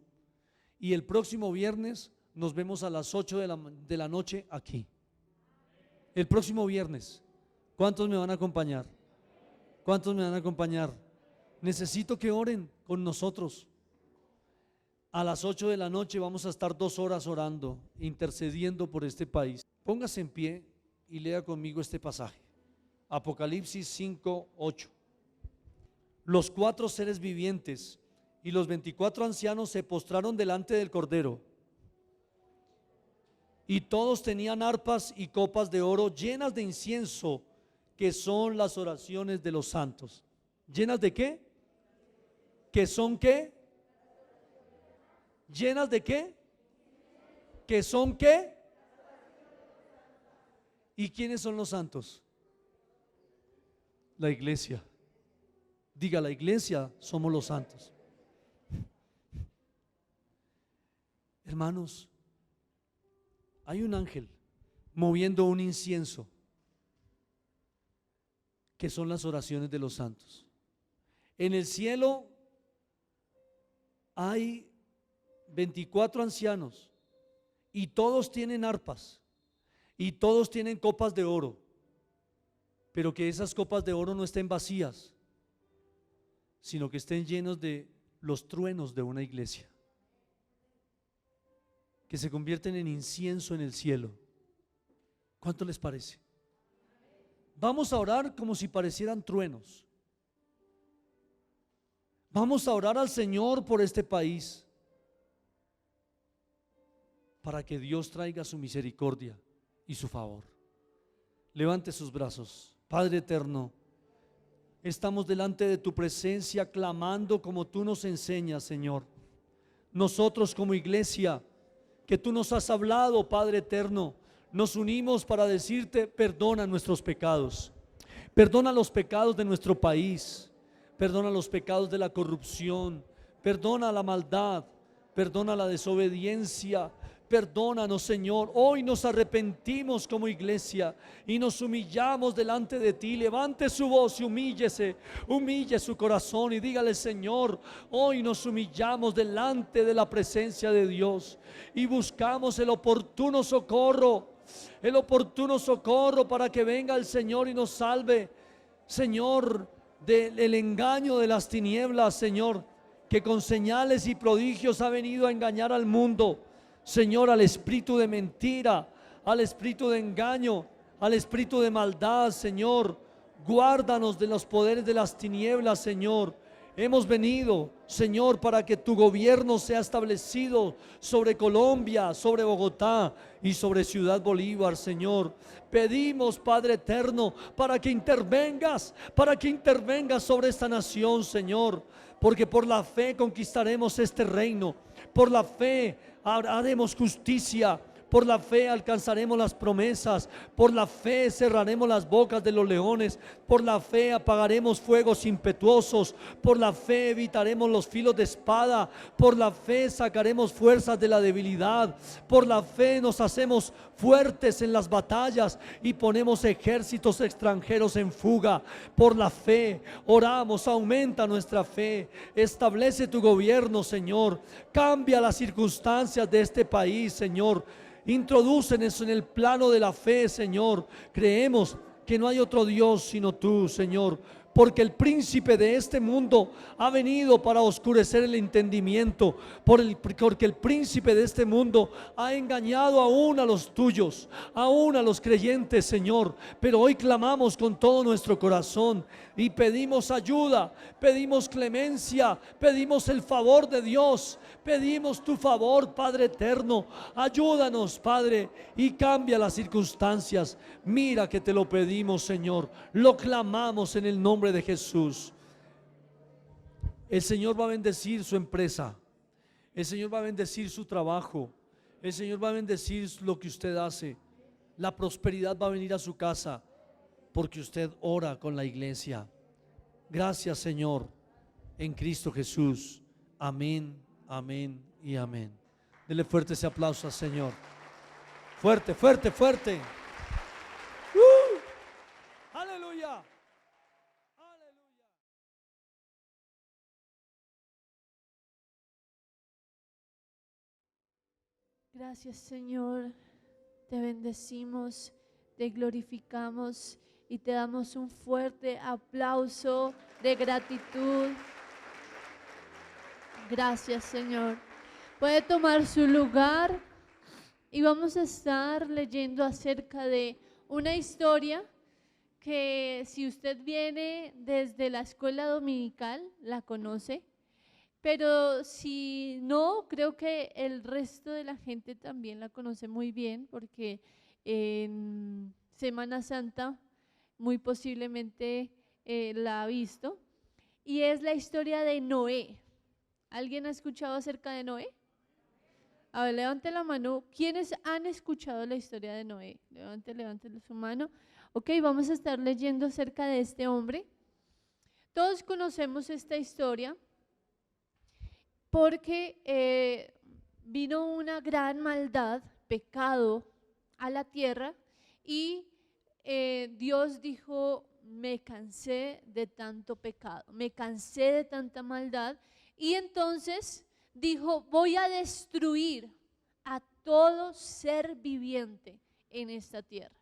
Y el próximo viernes nos vemos a las 8 de la noche aquí. El próximo viernes. ¿Cuántos me van a acompañar? ¿Cuántos me van a acompañar? Necesito que oren con nosotros. A las 8 de la noche vamos a estar 2 horas orando, intercediendo por este país. Póngase en pie y lea conmigo este pasaje. Apocalipsis 5:8. Los 4 seres vivientes y los 24 ancianos se postraron delante del Cordero Y todos tenían arpas y copas de oro llenas de incienso, que son las oraciones de los santos. ¿Llenas de qué? ¿Que son qué? ¿Llenas de qué? ¿Que son qué? ¿Y quiénes son los santos? La iglesia. Diga, la iglesia somos los santos. Hermanos, hay un ángel moviendo un incienso, que son las oraciones de los santos. En el cielo hay 24 ancianos y todos tienen arpas y todos tienen copas de oro, pero que esas copas de oro no estén vacías, sino que estén llenos de los truenos de una iglesia, que se convierten en incienso en el cielo. ¿Cuánto les parece? Vamos a orar como si parecieran truenos. Vamos a orar al Señor por este país, para que Dios traiga su misericordia y su favor. Levante sus brazos. Padre eterno, estamos delante de tu presencia clamando como tú nos enseñas, Señor. Nosotros como iglesia, que tú nos has hablado, Padre eterno, nos unimos para decirte: perdona nuestros pecados, perdona los pecados de nuestro país, perdona los pecados de la corrupción, perdona la maldad, perdona la desobediencia. Perdónanos, Señor. Hoy nos arrepentimos como iglesia y nos humillamos delante de ti. Levante su voz y humille su corazón y dígale: Señor, hoy nos humillamos delante de la presencia de Dios y buscamos el oportuno socorro para que venga el Señor y nos salve, Señor, del engaño de las tinieblas, Señor, que con señales y prodigios ha venido a engañar al mundo. Señor, al espíritu de mentira, al espíritu de engaño, al espíritu de maldad, Señor, guárdanos de los poderes de las tinieblas, Señor. Hemos venido, Señor, para que tu gobierno sea establecido sobre Colombia, sobre Bogotá y sobre Ciudad Bolívar, Señor. Pedimos, Padre eterno, para que intervengas sobre esta nación, Señor, porque por la fe conquistaremos este reino, por la fe haremos justicia, por la fe alcanzaremos las promesas, por la fe cerraremos las bocas de los leones, por la fe apagaremos fuegos impetuosos, por la fe evitaremos los filos de espada, por la fe sacaremos fuerzas de la debilidad, por la fe nos hacemos fuertes en las batallas y ponemos ejércitos extranjeros en fuga. Por la fe oramos: aumenta nuestra fe, establece tu gobierno, Señor, cambia las circunstancias de este país, Señor. Introdúcenos en el plano de la fe, Señor. Creemos que no hay otro Dios sino tú, Señor, porque el príncipe de este mundo ha venido para oscurecer el entendimiento, porque el príncipe de este mundo ha engañado aún a los tuyos, aún a los creyentes, Señor. Pero hoy clamamos con todo nuestro corazón y pedimos ayuda, pedimos clemencia, pedimos el favor de Dios, pedimos tu favor, Padre eterno. Ayúdanos, Padre, y cambia las circunstancias. Mira que te lo pedimos, Señor, lo clamamos en el nombre de Jesús. El Señor va a bendecir su empresa, el Señor va a bendecir su trabajo, el Señor va a bendecir lo que usted hace. La prosperidad va a venir a su casa porque usted ora con la iglesia. Gracias, Señor, en Cristo Jesús. Amén, amén y amén. Dele fuerte ese aplauso al Señor. Fuerte, fuerte, fuerte. Aleluya. Gracias, Señor, te bendecimos, te glorificamos y te damos un fuerte aplauso de gratitud. Gracias, Señor. Puede tomar su lugar y vamos a estar leyendo acerca de una historia que, si usted viene desde la escuela dominical, la conoce. pero si no, creo que el resto de la gente también la conoce muy bien, porque en Semana Santa muy posiblemente la ha visto, y es la historia de Noé. ¿Alguien ha escuchado acerca de Noé? A ver, levante la mano. ¿Quiénes han escuchado la historia de Noé? Levante su mano. Ok, vamos a estar leyendo acerca de este hombre. Todos conocemos esta historia porque vino una gran maldad, pecado a la tierra y Dios dijo, me cansé de tanto pecado, me cansé de tanta maldad, y entonces dijo, voy a destruir a todo ser viviente en esta tierra.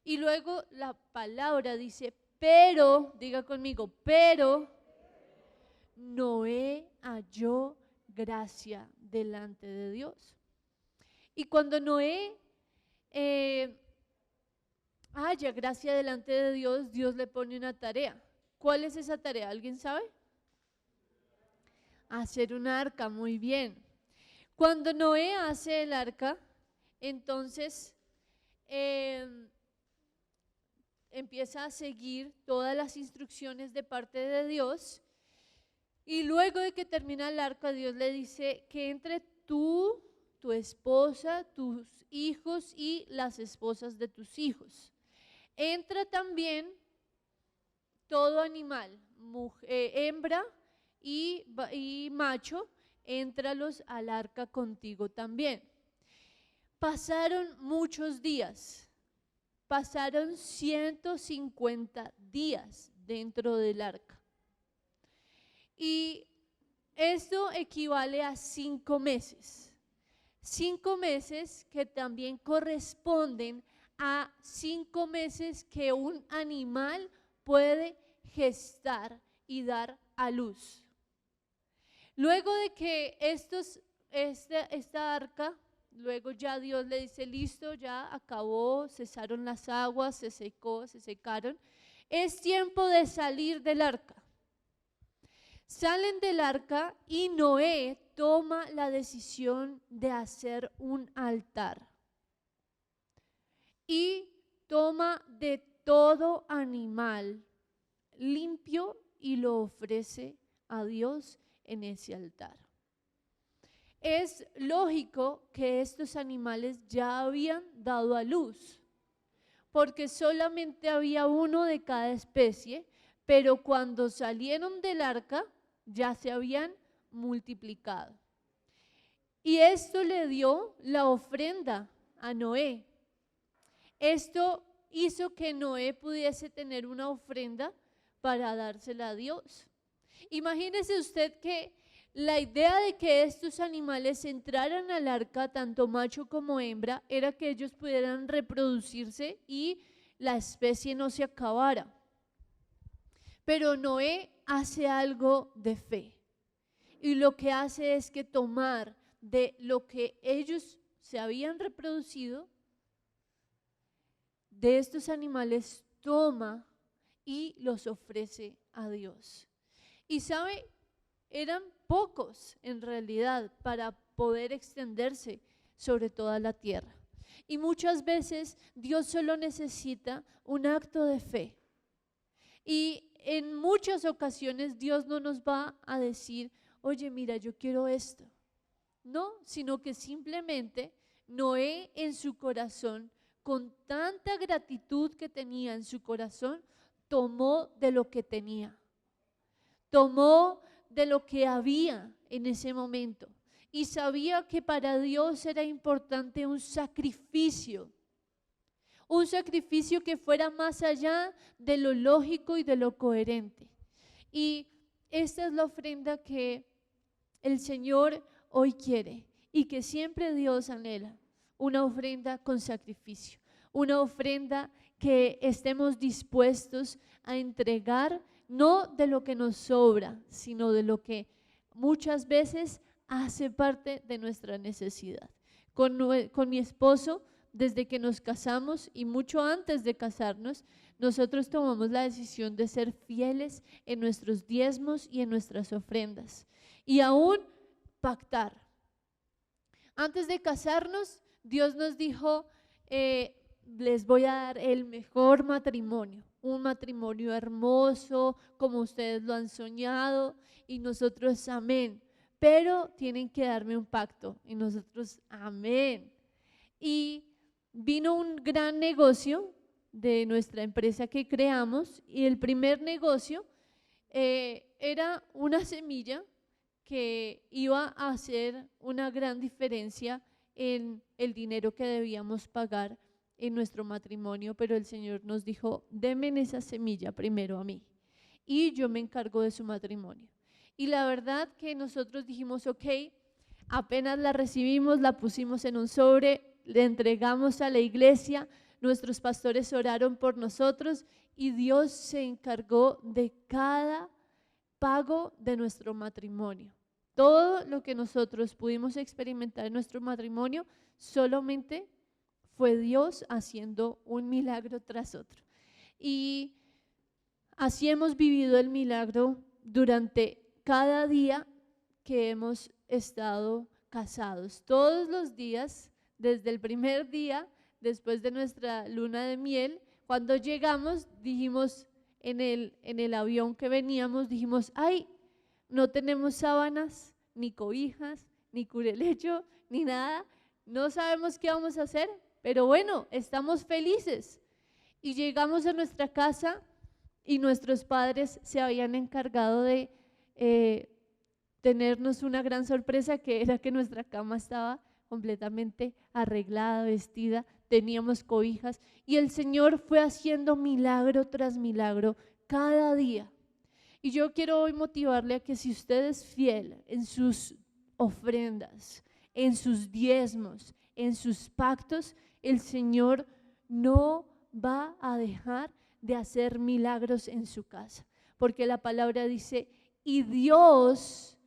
Y luego la palabra dice, pero, diga conmigo, pero Noé halló gracia delante de Dios. Y cuando Noé haya gracia delante de Dios, Dios le pone una tarea. ¿Cuál es esa tarea? ¿Alguien sabe? Hacer un arca, muy bien. Cuando Noé hace el arca, entonces empieza a seguir todas las instrucciones de parte de Dios, y luego de que termina el arca, Dios le dice que entre tú, tu esposa, tus hijos y las esposas de tus hijos. Entra también todo animal, hembra y macho, éntralos al arca contigo también. Pasaron muchos días, pasaron 150 días dentro del arca. Y esto equivale a 5 meses. 5 meses que también corresponden a 5 meses que un animal puede gestar y dar a luz. Luego de que esta arca, luego ya Dios le dice, listo, ya acabó, cesaron las aguas, se secaron, es tiempo de salir del arca. Salen del arca y Noé toma la decisión de hacer un altar. Y toma de todo animal limpio y lo ofrece a Dios en ese altar. Es lógico que estos animales ya habían dado a luz, porque solamente había uno de cada especie, pero cuando salieron del arca ya se habían multiplicado. Y esto le dio la ofrenda a Noé. Esto hizo que Noé pudiese tener una ofrenda para dársela a Dios. Imagínese usted que la idea de que estos animales entraran al arca, tanto macho como hembra, era que ellos pudieran reproducirse y la especie no se acabara. Pero Noé hace algo de fe, y lo que hace es que tomar de lo que ellos se habían reproducido, de estos animales, toma y los ofrece a Dios. Y sabe, eran pocos en realidad para poder extenderse sobre toda la tierra. Y muchas veces Dios solo necesita un acto de fe. Y en muchas ocasiones Dios no nos va a decir, oye, mira, yo quiero esto. No, sino que simplemente Noé en su corazón, con tanta gratitud que tenía en su corazón, tomó de lo que tenía. Tomó de lo que había en ese momento. Y sabía que para Dios era importante un sacrificio que fuera más allá de lo lógico y de lo coherente. Y esta es la ofrenda que el Señor hoy quiere y que siempre Dios anhela, una ofrenda con sacrificio, una ofrenda que estemos dispuestos a entregar, no de lo que nos sobra, sino de lo que muchas veces hace parte de nuestra necesidad. Con mi esposo, desde que nos casamos y mucho antes de casarnos, nosotros tomamos la decisión de ser fieles en nuestros diezmos y en nuestras ofrendas. y aún pactar. Antes de casarnos, Dios nos dijo, les voy a dar el mejor matrimonio, un matrimonio hermoso, como ustedes lo han soñado, y nosotros, amén, pero tienen que darme un pacto, y nosotros, amén. Y vino un gran negocio de nuestra empresa que creamos, y el primer negocio era una semilla que iba a hacer una gran diferencia en el dinero que debíamos pagar en nuestro matrimonio, pero el Señor nos dijo, denme esa semilla primero a mí y yo me encargo de su matrimonio. Y la verdad que nosotros dijimos, ok, apenas la recibimos, la pusimos en un sobre, le entregamos a la iglesia, nuestros pastores oraron por nosotros y Dios se encargó de cada pago de nuestro matrimonio. Todo lo que nosotros pudimos experimentar en nuestro matrimonio solamente fue Dios haciendo un milagro tras otro. Y así hemos vivido el milagro durante cada día que hemos estado casados. Todos los días, desde el primer día, después de nuestra luna de miel, cuando llegamos, dijimos en el avión que veníamos, dijimos, ay, no tenemos sábanas, ni cobijas, ni cubrelecho, ni nada, no sabemos qué vamos a hacer, pero bueno, estamos felices. Y llegamos a nuestra casa y nuestros padres se habían encargado de tenernos una gran sorpresa, que era que nuestra cama estaba completamente arreglada, vestida, teníamos cobijas y el Señor fue haciendo milagro tras milagro cada día. Y yo quiero hoy motivarle a que si usted es fiel en sus ofrendas, en sus diezmos, en sus pactos, el Señor no va a dejar de hacer milagros en su casa. Porque la palabra dice, y Dios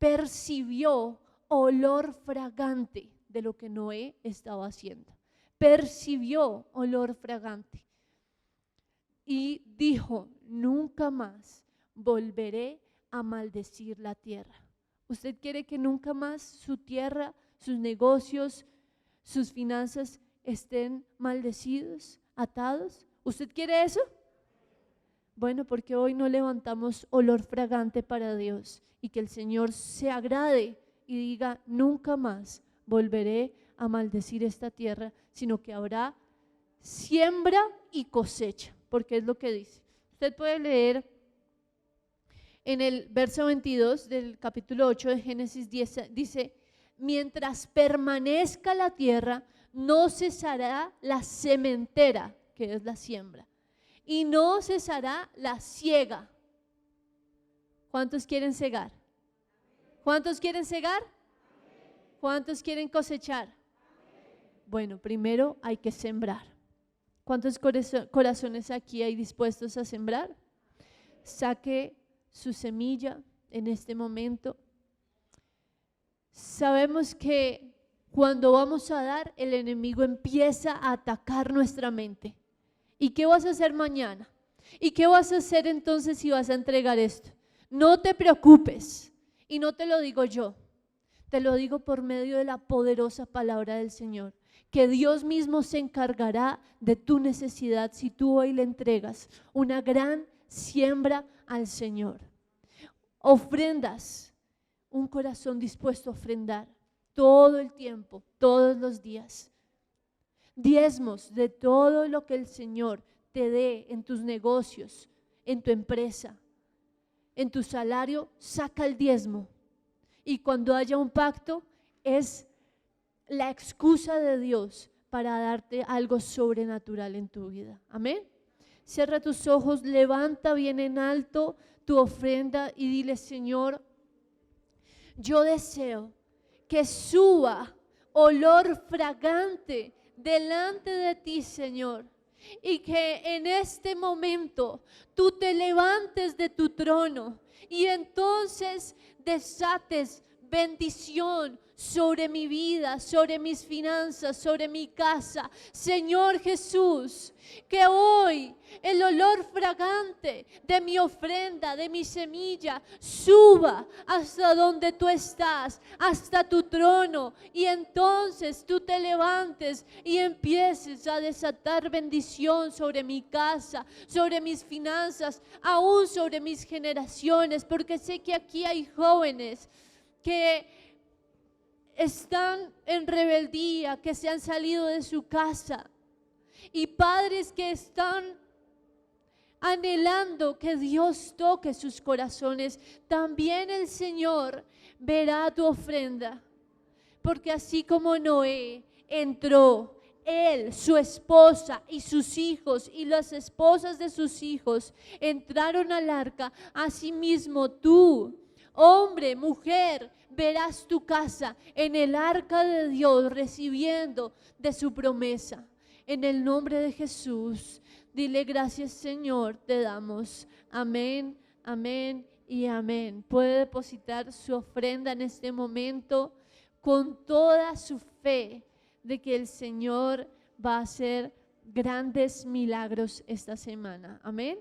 percibió olor fragante de lo que Noé estaba haciendo. Percibió olor fragante. Y dijo, nunca más volveré a maldecir la tierra. ¿Usted quiere que nunca más su tierra, sus negocios, sus finanzas estén maldecidos, atados? ¿Usted quiere eso? Bueno, porque hoy no levantamos olor fragante para Dios y que el Señor se agrade y diga, nunca más volveré a maldecir esta tierra, sino que habrá siembra y cosecha, porque es lo que dice. Usted puede leer en el verso 22 del capítulo 8 de Génesis 10, dice, mientras permanezca la tierra, no cesará la sementera, que es la siembra, y no cesará la siega. ¿Cuántos quieren segar? ¿Cuántos quieren segar? ¿Cuántos quieren cosechar? Bueno, primero hay que sembrar. ¿Cuántos corazones aquí hay dispuestos a sembrar? Saque su semilla en este momento. Sabemos que cuando vamos a dar, el enemigo empieza a atacar nuestra mente. ¿Y qué vas a hacer mañana? ¿Y qué vas a hacer entonces si vas a entregar esto? No te preocupes, y no te lo digo yo, te lo digo por medio de la poderosa palabra del Señor, que Dios mismo se encargará de tu necesidad si tú hoy le entregas una gran siembra al Señor. Ofrendas, un corazón dispuesto a ofrendar todo el tiempo, todos los días. Diezmos de todo lo que el Señor te dé en tus negocios, en tu empresa, en tu salario, saca el diezmo. Y cuando haya un pacto, es la excusa de Dios para darte algo sobrenatural en tu vida. Amén. Cierra tus ojos, levanta bien en alto tu ofrenda y dile, Señor, yo deseo que suba olor fragante delante de ti, Señor, y que en este momento tú te levantes de tu trono y entonces desates bendición sobre mi vida, sobre mis finanzas, sobre mi casa. Señor Jesús, que hoy el olor fragante de mi ofrenda, de mi semilla, suba hasta donde tú estás, hasta tu trono, y entonces tú te levantes y empieces a desatar bendición sobre mi casa, sobre mis finanzas, aún sobre mis generaciones, porque sé que aquí hay jóvenes que están en rebeldía, que se han salido de su casa, y padres que están anhelando que Dios toque sus corazones. También el Señor verá tu ofrenda, porque así como Noé entró, él, su esposa y sus hijos y las esposas de sus hijos entraron al arca, asimismo tú, hombre, mujer, verás tu casa en el arca de Dios recibiendo de su promesa. En el nombre de Jesús, dile gracias, Señor, te damos. Amén, amén y amén. Puede depositar su ofrenda en este momento con toda su fe de que el Señor va a hacer grandes milagros esta semana. Amén.